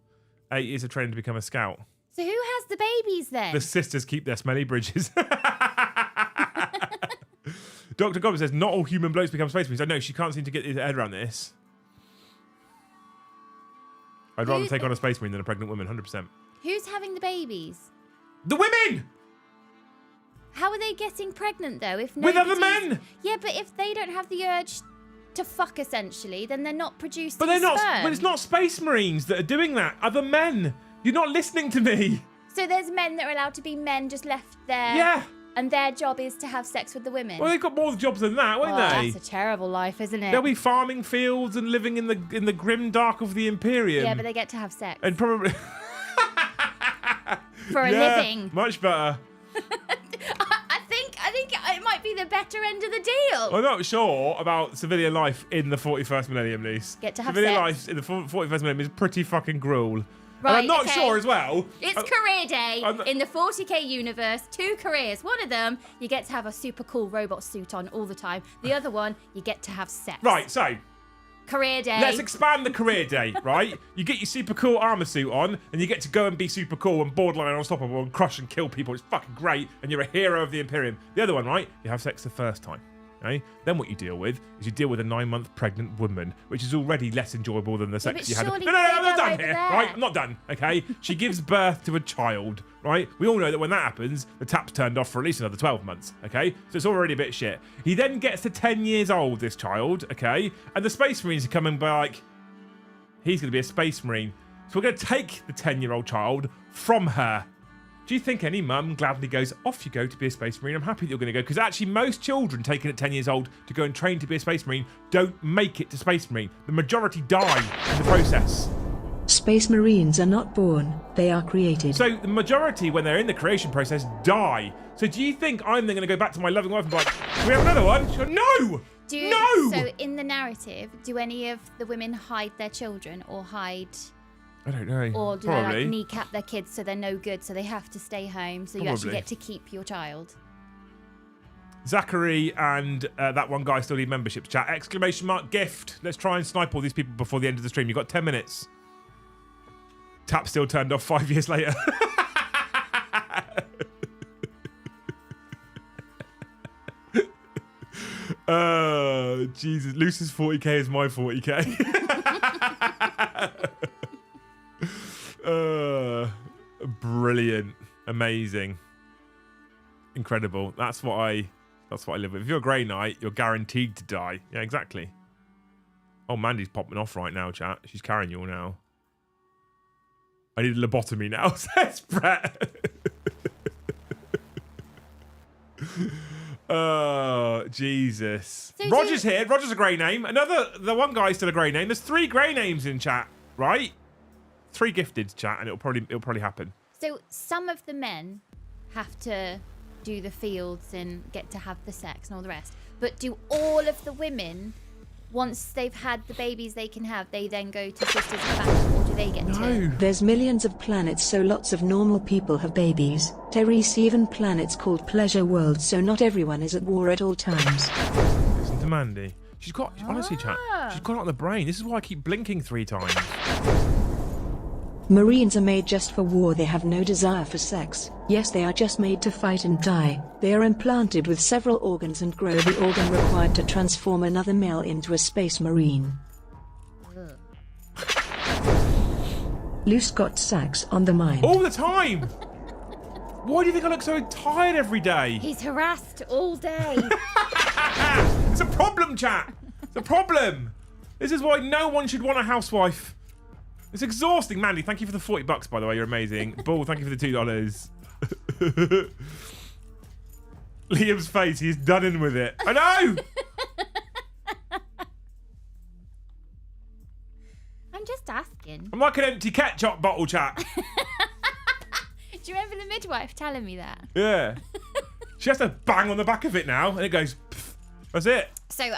8 years of training to become a scout. So who has the babies then? The sisters keep their smelly bridges. Dr. Goblin says, not all human blokes become Space Marines. I know, she can't seem to get his head around this. I'd rather take on a Space Marine than a pregnant woman, 100%. Who's having the babies? The women! How are they getting pregnant though? If With other nobody's- men! Yeah, but if they don't have the urge to fuck essentially, then they're not producing But they're not. sperm. But it's not Space Marines that are doing that. Other men. You're not listening to me. So there's men that are allowed to be men just left there. Yeah. And their job is to have sex with the women. Well, they've got more jobs than that, won't Oh, they? that's a terrible life, isn't it? They'll be farming fields and living in the grim dark of the Imperium. Yeah, but they get to have sex and probably for a Yeah, living. Much better. I think it might be the better end of the deal. I'm not sure about civilian life in the 41st millennium, Lise. Get to have civilian sex. life in the 41st millennium is pretty fucking gruel. Right, and I'm not okay. sure as well. It's career day I'm- in the 40k universe. 2 careers. One of them, you get to have a super cool robot suit on all the time. The other one, you get to have sex. Right, so Career day. let's expand the career day, right? You get your super cool armor suit on, and you get to go and be super cool and borderline unstoppable and crush and kill people. It's fucking great, and you're a hero of the Imperium. The other one, right? You have sex the first time. Okay? Then what you deal with is you deal with a 9-month pregnant woman, which is already less enjoyable than the sex but you had. surely No, they I'm not go done over here, there. right? I'm not done, okay? She gives birth to a child, right? We all know that when that happens, the tap's turned off for at least another 12 months, okay? So it's already a bit shit. He then gets to 10 years old, this child, okay? And the Space Marines are coming by like, he's going to be a Space Marine. So we're going to take the 10-year-old child from her. Do you think any mum gladly goes, off you go to be a Space Marine? I'm happy that you're going to go. Because actually most children taken at 10 years old to go and train to be a Space Marine don't make it to Space Marine. The majority die in the process. Space Marines are not born, they are created. So the majority, when they're in the creation process, die. So do you think I'm then going to go back to my loving wife and be like, can we have another one? She'll go, no! No! So in the narrative, do any of the women hide their children or hide... I don't know. Or do Probably. they like kneecap their kids so they're no good, so they have to stay home, so you actually Probably. get to keep your child? Zachary and that one guy still need memberships. Chat! ! Gift. Let's try and snipe all these people before the end of the stream. You've got 10 minutes. Tap still turned off 5 years later. Jesus. Luce's 40k is my 40k. Brilliant. Amazing. Incredible. That's what I live with. If you're a Grey Knight, you're guaranteed to die. Yeah, exactly. Oh, Mandy's popping off right now, chat. She's carrying you all now. I need a lobotomy now, says Brett. Oh, Jesus. So Roger's here. Roger's a grey name. The one guy's still a grey name. There's 3 grey names in chat, right? 3 gifted chat, and it'll probably happen. So some of the men have to do the fields and get to have the sex and all the rest. But do all of the women, once they've had the babies they can have, they then go to Sisters of Battle, or do they get to? There's millions of planets, so lots of normal people have babies. There's even planets called pleasure worlds, so not everyone is at war at all times. Listen to Mandy. She's got, honestly, chat, she's got it on the brain. This is why I keep blinking 3 times. Marines are made just for war. They have no desire for sex. Yes, they are just made to fight and die. They are implanted with several organs and grow the organ required to transform another male into a space marine. Luce got sex on the mind. All the time! Why do you think I look so tired every day? He's harassed all day. It's a problem, chat. It's a problem. This is why no one should want a housewife. It's exhausting. Mandy, thank you for the $40, by the way. You're amazing. Bull, thank you for the $2. Liam's face, he's done in with it. I know! I'm just asking. I'm like an empty ketchup bottle, chat. Do you remember the midwife telling me that? Yeah. She has to bang on the back of it now, and it goes, pff. That's it. So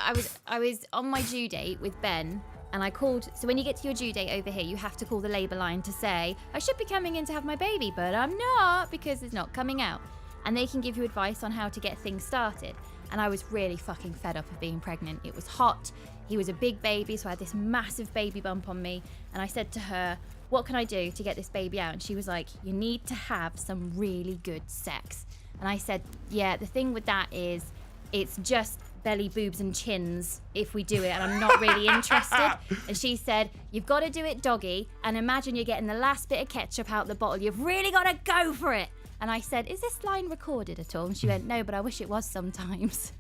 I was on my due date with Ben, and I called. So when you get to your due date over here, you have to call the labour line to say, I should be coming in to have my baby, but I'm not because it's not coming out. And they can give you advice on how to get things started. And I was really fucking fed up of being pregnant. It was hot. He was a big baby, so I had this massive baby bump on me. And I said to her, what can I do to get this baby out? And she was like, you need to have some really good sex. And I said, yeah, the thing with that is it's just belly, boobs and chins if we do it, and I'm not really interested. And she said, you've got to do it doggy, and imagine you're getting the last bit of ketchup out the bottle. You've really got to go for it. And I said, is this line recorded at all? And she went, no, but I wish it was sometimes.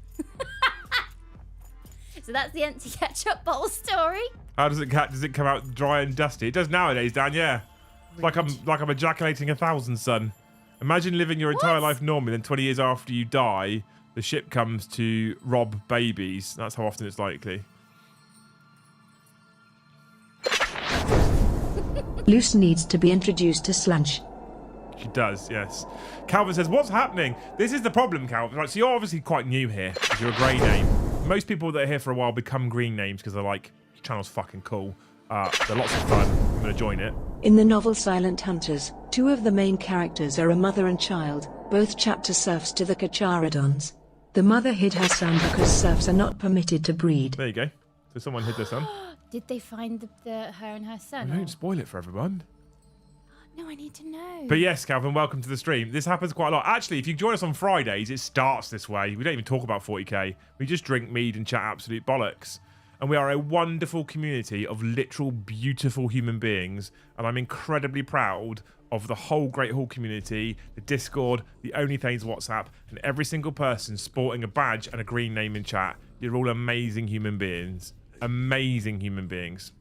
So that's the empty ketchup bottle story. How does it come out dry and dusty? It does nowadays, Dan, yeah. Like I'm ejaculating 1,000, son. Imagine living your entire life normally, and 20 years after you die, the ship comes to rob babies. That's how often it's likely. Luce needs to be introduced to Slunch. She does, yes. Calvin says, what's happening? This is the problem, Calvin. Right, so you're obviously quite new here, because you're a grey name. Most people that are here for a while become green names because they're like, the channel's fucking cool. They're lots of fun. I'm going to join it. In the novel Silent Hunters, 2 of the main characters are a mother and child. Both chapter serfs to the Cacharodons. The mother hid her son because serfs are not permitted to breed. There you go. So someone hid their son. Did they find her and her son? Don't spoil it for everyone. No, I need to know. But yes, Calvin, welcome to the stream. This happens quite a lot. Actually, if you join us on Fridays, it starts this way. We don't even talk about 40k. We just drink mead and chat absolute bollocks. And we are a wonderful community of literal beautiful human beings. And I'm incredibly proud of the whole Great Hall community, the Discord, the OnlyThings WhatsApp, and every single person sporting a badge and a green name in chat. You're all amazing human beings. Amazing human beings.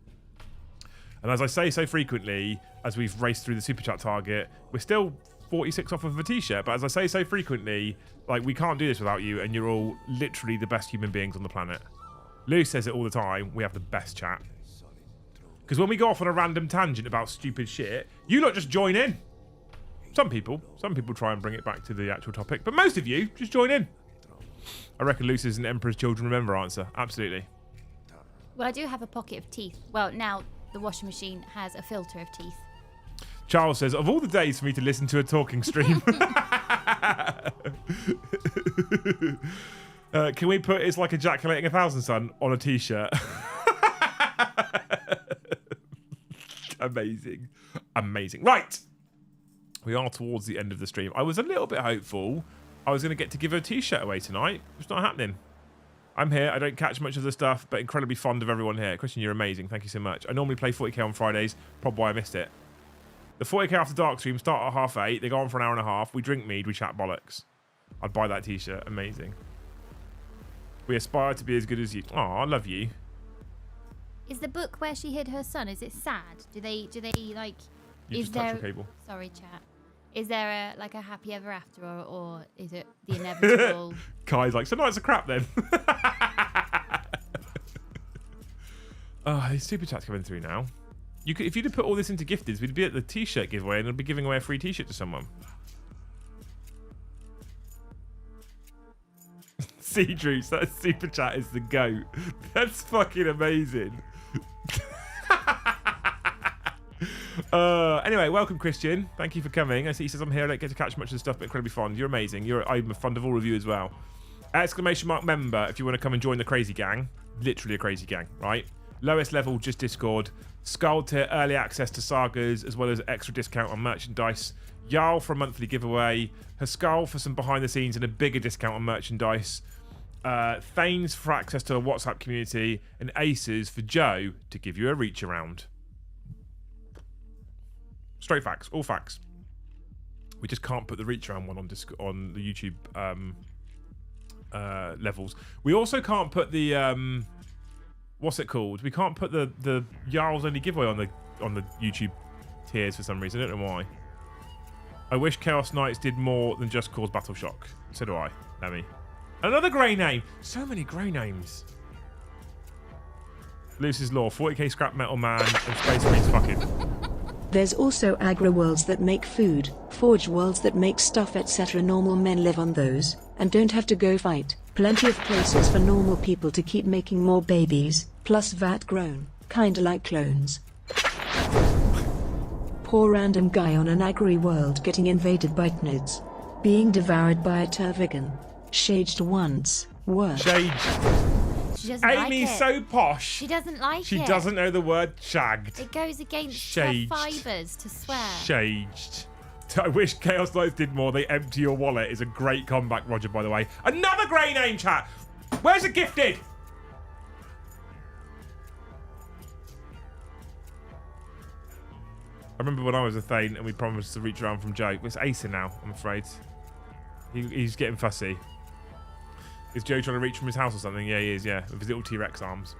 And as I say so frequently, as we've raced through the super chat target, we're still 46 off of a t-shirt. But as I say so frequently, like, we can't do this without you, and you're all literally the best human beings on the planet. Lou says it all the time. We have the best chat. Because when we go off on a random tangent about stupid shit, you lot just join in. Some people try and bring it back to the actual topic, but most of you just join in. I reckon Luce is an Emperor's Children Remember answer. Absolutely. Well, I do have a pocket of teeth. Well, now the washing machine has a filter of teeth. Charles says, of all the days for me to listen to a talking stream. Can we put It's Like Ejaculating 1,000 Son on a t-shirt? Amazing. Amazing. Right. We are towards the end of the stream. I was a little bit hopeful I was going to get to give a t-shirt away tonight. It's not happening. I'm here. I don't catch much of the stuff, but incredibly fond of everyone here. Christian, you're amazing. Thank you so much. I normally play 40k on Fridays. Probably why I missed it. The 40k After Dark stream start at 8:30. They go on for an hour and a half. We drink mead. We chat bollocks. I'd buy that t-shirt. Amazing. We aspire to be as good as you. Oh, I love you. Is the book where she hid her son, is it sad? Do they like... You is just touch there... your cable. Sorry, chat. Is there a happy ever after, or is it the inevitable? Kai's like, so no, it's a crap then. Oh, these super chats coming through now. You could, if you'd have put all this into gifteds, we'd be at the t-shirt giveaway and I'd be giving away a free t-shirt to someone. Cedrus, that super chat is the goat. That's fucking amazing. Anyway, welcome, Christian. Thank you for coming. I see he says, I'm here. I don't get to catch much of the stuff, but incredibly fond. You're amazing. I'm fond of all of you as well. Exclamation mark member if you want to come and join the crazy gang. Literally a crazy gang, right? Lowest level, just Discord. Skull tier, early access to sagas, as well as extra discount on merchandise. Jarl for a monthly giveaway. Haskell for some behind the scenes and a bigger discount on merchandise. Thanes for access to a WhatsApp community. And Aces for Joe to give you a reach around. Straight facts, all facts. We just can't put the reach around one on the YouTube levels. We also can't put the what's it called? We can't put the Jarl's only giveaway on the YouTube tiers for some reason. I don't know why. I wish Chaos Knights did more than just cause Battle Shock. So do I. Lemmy. Another grey name. So many grey names. Luce's Law. 40k scrap metal man and Space Marines fucking. There's also agri-worlds that make food, forge worlds that make stuff etc. Normal men live on those, and don't have to go fight. Plenty of places for normal people to keep making more babies, plus vat grown, kinda like clones. Poor random guy on an agri-world getting invaded by tnids. Being devoured by a tervigan. Shaged once, worse. Shaged. She doesn't like Amy's it. so posh. She doesn't like it. She doesn't know the word shagged. It goes against Shaged. her fibres to swear. Shaged. I wish Chaos Knights did more. They empty your wallet is a great comeback, Roger, by the way. Another grey name, chat. Where's it gifted? I remember when I was a Thane and we promised to reach around from Joe. It's Acer now, I'm afraid. He's getting fussy. Is Joe trying to reach from his house or something? Yeah, he is, yeah. With his little T-Rex arms.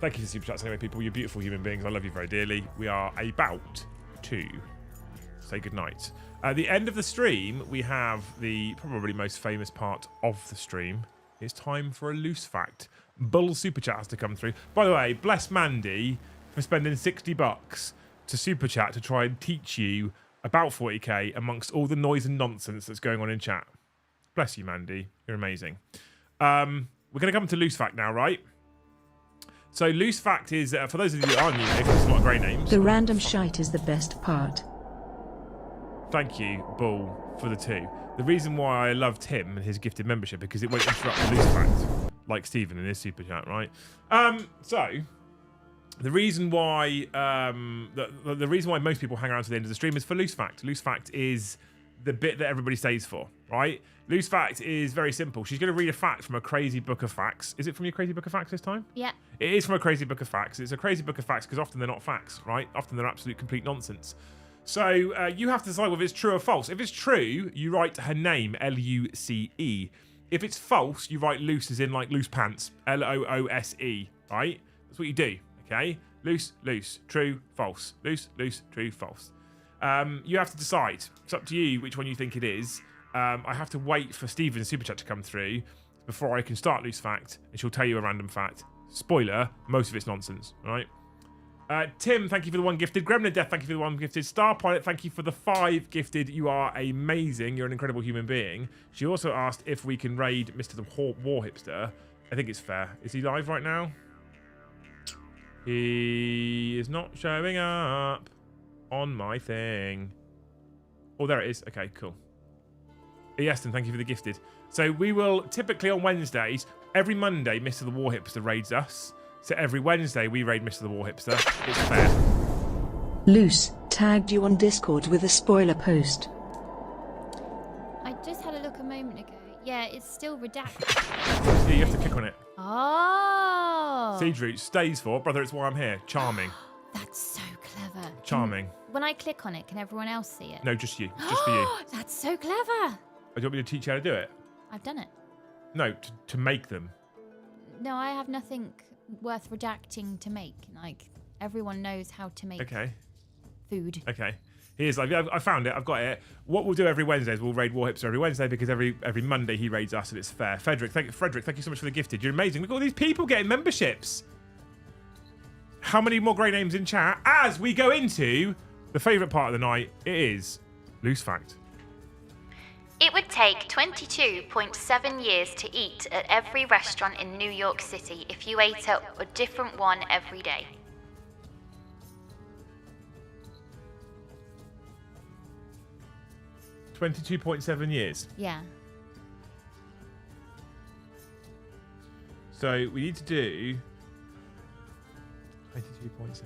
Thank you for the super chats anyway, people. You're beautiful human beings. I love you very dearly. We are about to say goodnight. At the end of the stream, we have the probably most famous part of the stream. It's time for a loose fact. Bull super chat has to come through. By the way, bless Mandy for spending $60 to super chat to try and teach you about 40k amongst all the noise and nonsense that's going on in chat. Bless you, Mandy. You're amazing. We're going to come to loose fact now, right? So loose fact is, for those of you that aren't new, there's a lot of grey names. The random shite is the best part. Thank you, Bull, for the 2. The reason why I loved him and his gifted membership because it won't interrupt the loose fact, like Stephen in his super chat, right? So the reason why the reason why most people hang around to the end of the stream is for loose fact. Loose fact is the bit that everybody stays for, right? Loose fact is very simple. She's going to read a fact from a crazy book of facts. Is it from your crazy book of facts this time? Yeah. It is from a crazy book of facts. It's a crazy book of facts because often they're not facts, right? Often they're absolute complete nonsense. So you have to decide whether it's true or false. If it's true, you write her name, L-U-C-E. If it's false, you write loose as in like loose pants, L-O-O-S-E, right? That's what you do, okay? Loose, loose, true, false. Loose, loose, true, false. You have to decide. It's up to you which one you think it is. I have to wait for Stephen's super chat to come through before I can start loose fact, and she'll tell you a random fact. Spoiler, most of it's nonsense, all right? Tim, thank you for the 1 gifted. Gremlin Death, thank you for the 1 gifted. Star Pilot, thank you for the 5 gifted. You are amazing. You're an incredible human being. She also asked if we can raid Mr. the War Hipster. I think it's fair. Is he live right now? He is not showing up on my thing. Oh, there it is. Okay, cool. Yes, and thank you for the gifted. So we will typically on Wednesdays, every Monday, Mr. the War Hipster raids us. So every Wednesday, we raid Mr. the War Hipster. It's fair. Loose tagged you on Discord with a spoiler post. I just had a look a moment ago. Yeah, it's still redacted. Yeah, you have to click on it. Oh. Siege Route stays for, brother, it's why I'm here. Charming. That's so clever. Charming. When I click on it, can everyone else see it? No, just you. Just for you. That's so clever. Do you want me to teach you how to do it? I've done it. No, to make them. No, I have nothing worth redacting to make. Like, everyone knows how to make Okay. food. Okay. He is live. Yeah, I found it. I've got it. What we'll do every Wednesday is we'll raid Warhipster every Wednesday because every Monday he raids us and it's fair. Frederick, thank you so much for the gifted. You're amazing. Look at all these people getting memberships. How many more great names in chat? As we go into the favourite part of the night, it is Loose Fact. It would take 22.7 years to eat at every restaurant in New York City if you ate at a different one every day. 22.7 years. Yeah. So we need to do 22.7 years.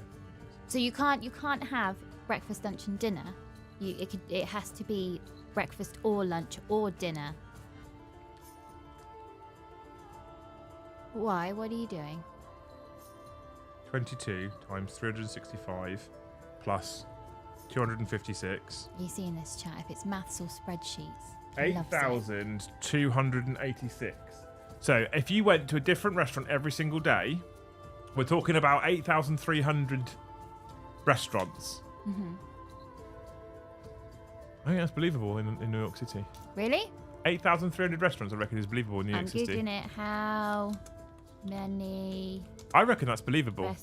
So you can't have breakfast, lunch, and dinner. It has to be breakfast or lunch or dinner. Why? What are you doing? 22 times 365 plus 256. Are you seeing this, chat? If it's maths or spreadsheets. 8,286. So if you went to a different restaurant every single day, we're talking about 8,300 restaurants. Mm-hmm. I think that's believable in New York City. Really? 8,300 restaurants, I reckon, is believable in New York City. I'm Googling it. How many? I reckon that's believable.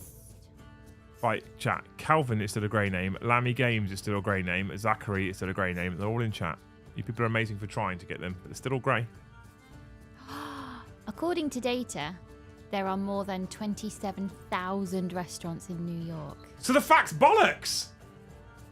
Right, chat. Calvin is still a grey name. Lammy Games is still a grey name. Zachary is still a grey name. They're all in chat. You people are amazing for trying to get them, but they're still all grey. According to data, there are more than 27,000 restaurants in New York. So the fact's bollocks!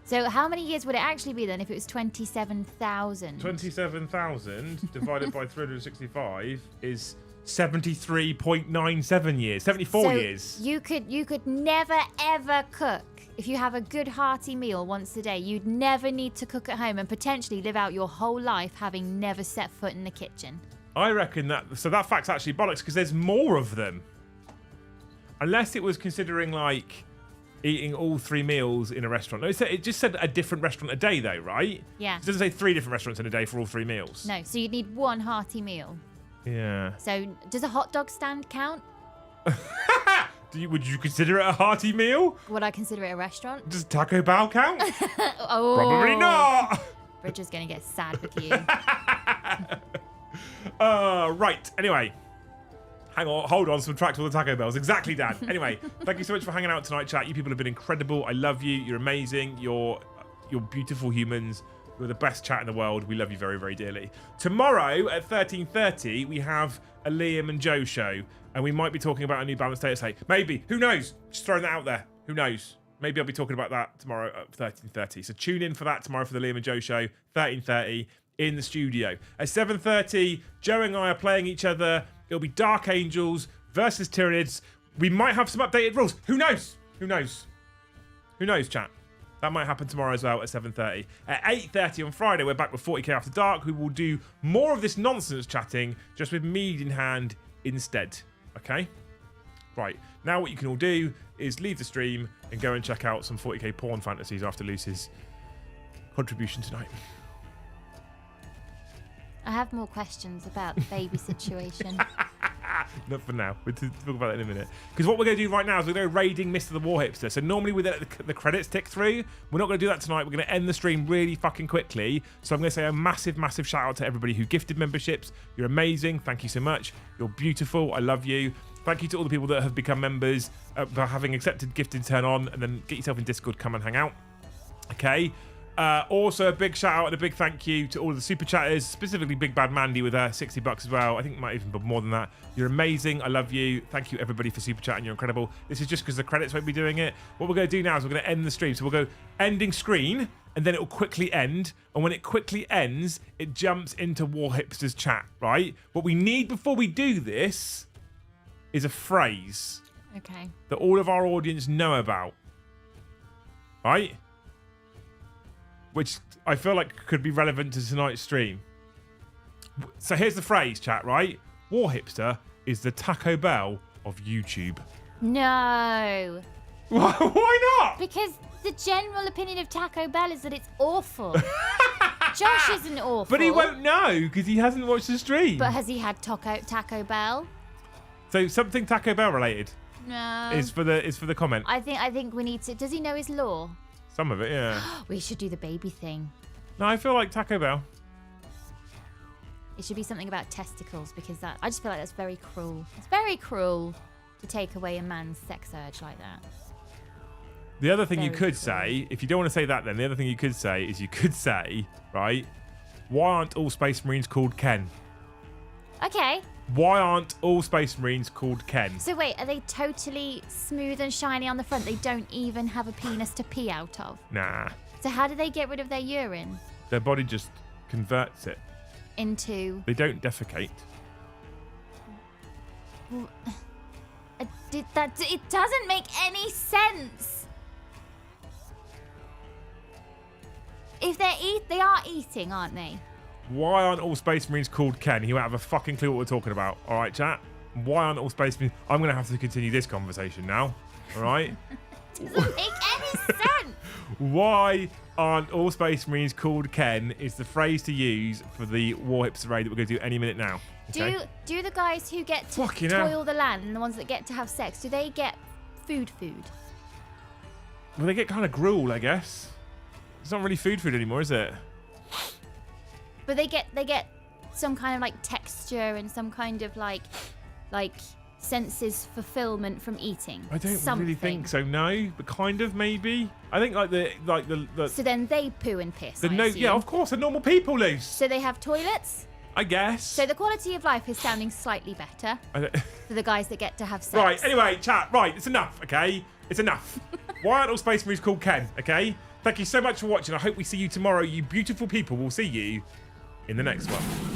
So how many years would it actually be then if it was 27,000? 27,000 divided by 365 is 73.97 years. 74 years. You could never ever cook. If you have a good hearty meal once a day, you'd never need to cook at home and potentially live out your whole life having never set foot in the kitchen. I reckon that fact's actually bollocks because there's more of them. Unless it was considering like eating all 3 meals in a restaurant. No, it just said a different restaurant a day though, right? Yeah. It doesn't say 3 different restaurants in a day for all 3 meals. No, so you'd need one hearty meal. Yeah. So does a hot dog stand count? Would you consider it a hearty meal? Would I consider it a restaurant? Does Taco Bell count? Oh. Probably not. Bridger's going to get sad with you. Right. Anyway. Hang on. Hold on. Subtract all the Taco Bells. Exactly, Dan. Anyway, thank you so much for hanging out tonight, chat. You people have been incredible. I love you. You're amazing. You're beautiful humans. You're the best chat in the world. We love you very, very dearly. Tomorrow at 13:30, we have a Liam and Joe show. And we might be talking about a New Balance status hate. Maybe. Who knows? Just throwing that out there. Who knows? Maybe I'll be talking about that tomorrow at 13:30. So tune in for that tomorrow for the Liam and Joe show. 13:30 in the studio. At 7:30, Joe and I are playing each other. It'll be Dark Angels versus Tyranids. We might have some updated rules. Who knows? Who knows? Who knows, chat? That might happen tomorrow as well at 7:30. At 8:30 on Friday, we're back with 40k After Dark. We will do more of this nonsense chatting, just with mead in hand instead. Okay? Right. Now what you can all do is leave the stream and go and check out some 40k porn fantasies after Lucy's contribution tonight. I have more questions about the baby situation. Not for now. We'll talk about that in a minute. Because what we're going to do right now is we're going to go raiding Mr. the Warhipster. So normally we let the credits tick through. We're not going to do that tonight. We're going to end the stream really fucking quickly. So I'm going to say a massive, massive shout out to everybody who gifted memberships. You're amazing. Thank you so much. You're beautiful. I love you. Thank you to all the people that have become members for having accepted gifted turn on, and then get yourself in Discord, come and hang out. Okay. Also a big shout out and a big thank you to all of the super chatters, specifically Big Bad Mandy with her $60 as well. I think it might even be more than that. You're amazing. I love you. Thank you everybody for super chatting. You're incredible. This is just because the credits won't be doing it. What we're going to do now is we're going to end the stream. So we'll go ending screen and then it will quickly end. And when it quickly ends, it jumps into Warhipster's chat, right? What we need before we do this is a phrase Okay. that all of our audience know about, right? Which I feel like could be relevant to tonight's stream. So here's the phrase, chat, right? Warhipster is the Taco Bell of YouTube. No. Why not? Because the general opinion of Taco Bell is that it's awful. Josh isn't awful. But he won't know because he hasn't watched the stream. But has he had Taco Bell? So something Taco Bell related No. is for the comment. I think we need to. Does he know his law? Some of it, yeah. We should do the baby thing. No, I feel like Taco Bell. It should be something about testicles because I just feel like that's very cruel. It's very cruel to take away a man's sex urge like that. The other thing you Very could cool. say, if you don't want to say that, then the other thing you could say is right, why aren't all Space Marines called Ken? Okay. Why aren't all Space Marines called Ken? So wait, are they totally smooth and shiny on the front? They don't even have a penis to pee out of. Nah. So how do they get rid of their urine? Their body just converts it. Into They don't defecate. it doesn't make any sense. If they are eating, aren't they? Why aren't all Space Marines called Ken? You won't have a fucking clue what we're talking about. All right, chat? Why aren't all Space Marines... I'm going to have to continue this conversation now. All right? Doesn't make any sense. Why aren't all Space Marines called Ken is the phrase to use for the Warhips array that we're going to do any minute now. Okay? Do the guys who get to Fucking hell. toil the land and the ones that get to have sex, do they get food? Well, they get kind of gruel, I guess. It's not really food anymore, is it? But they get some kind of like texture and some kind of like senses fulfillment from eating. I don't Something. really think so, no. But kind of, maybe. I think like the So then they poo and piss. I assume. yeah, of course, they're normal people, Luce. So they have toilets. I guess. So the quality of life is sounding slightly better for the guys that get to have sex. Right, anyway, chat, right, it's enough, okay? It's enough. Why aren't all Space Marines called Ken, okay? Thank you so much for watching. I hope we see you tomorrow, you beautiful people. We'll see you in the next one.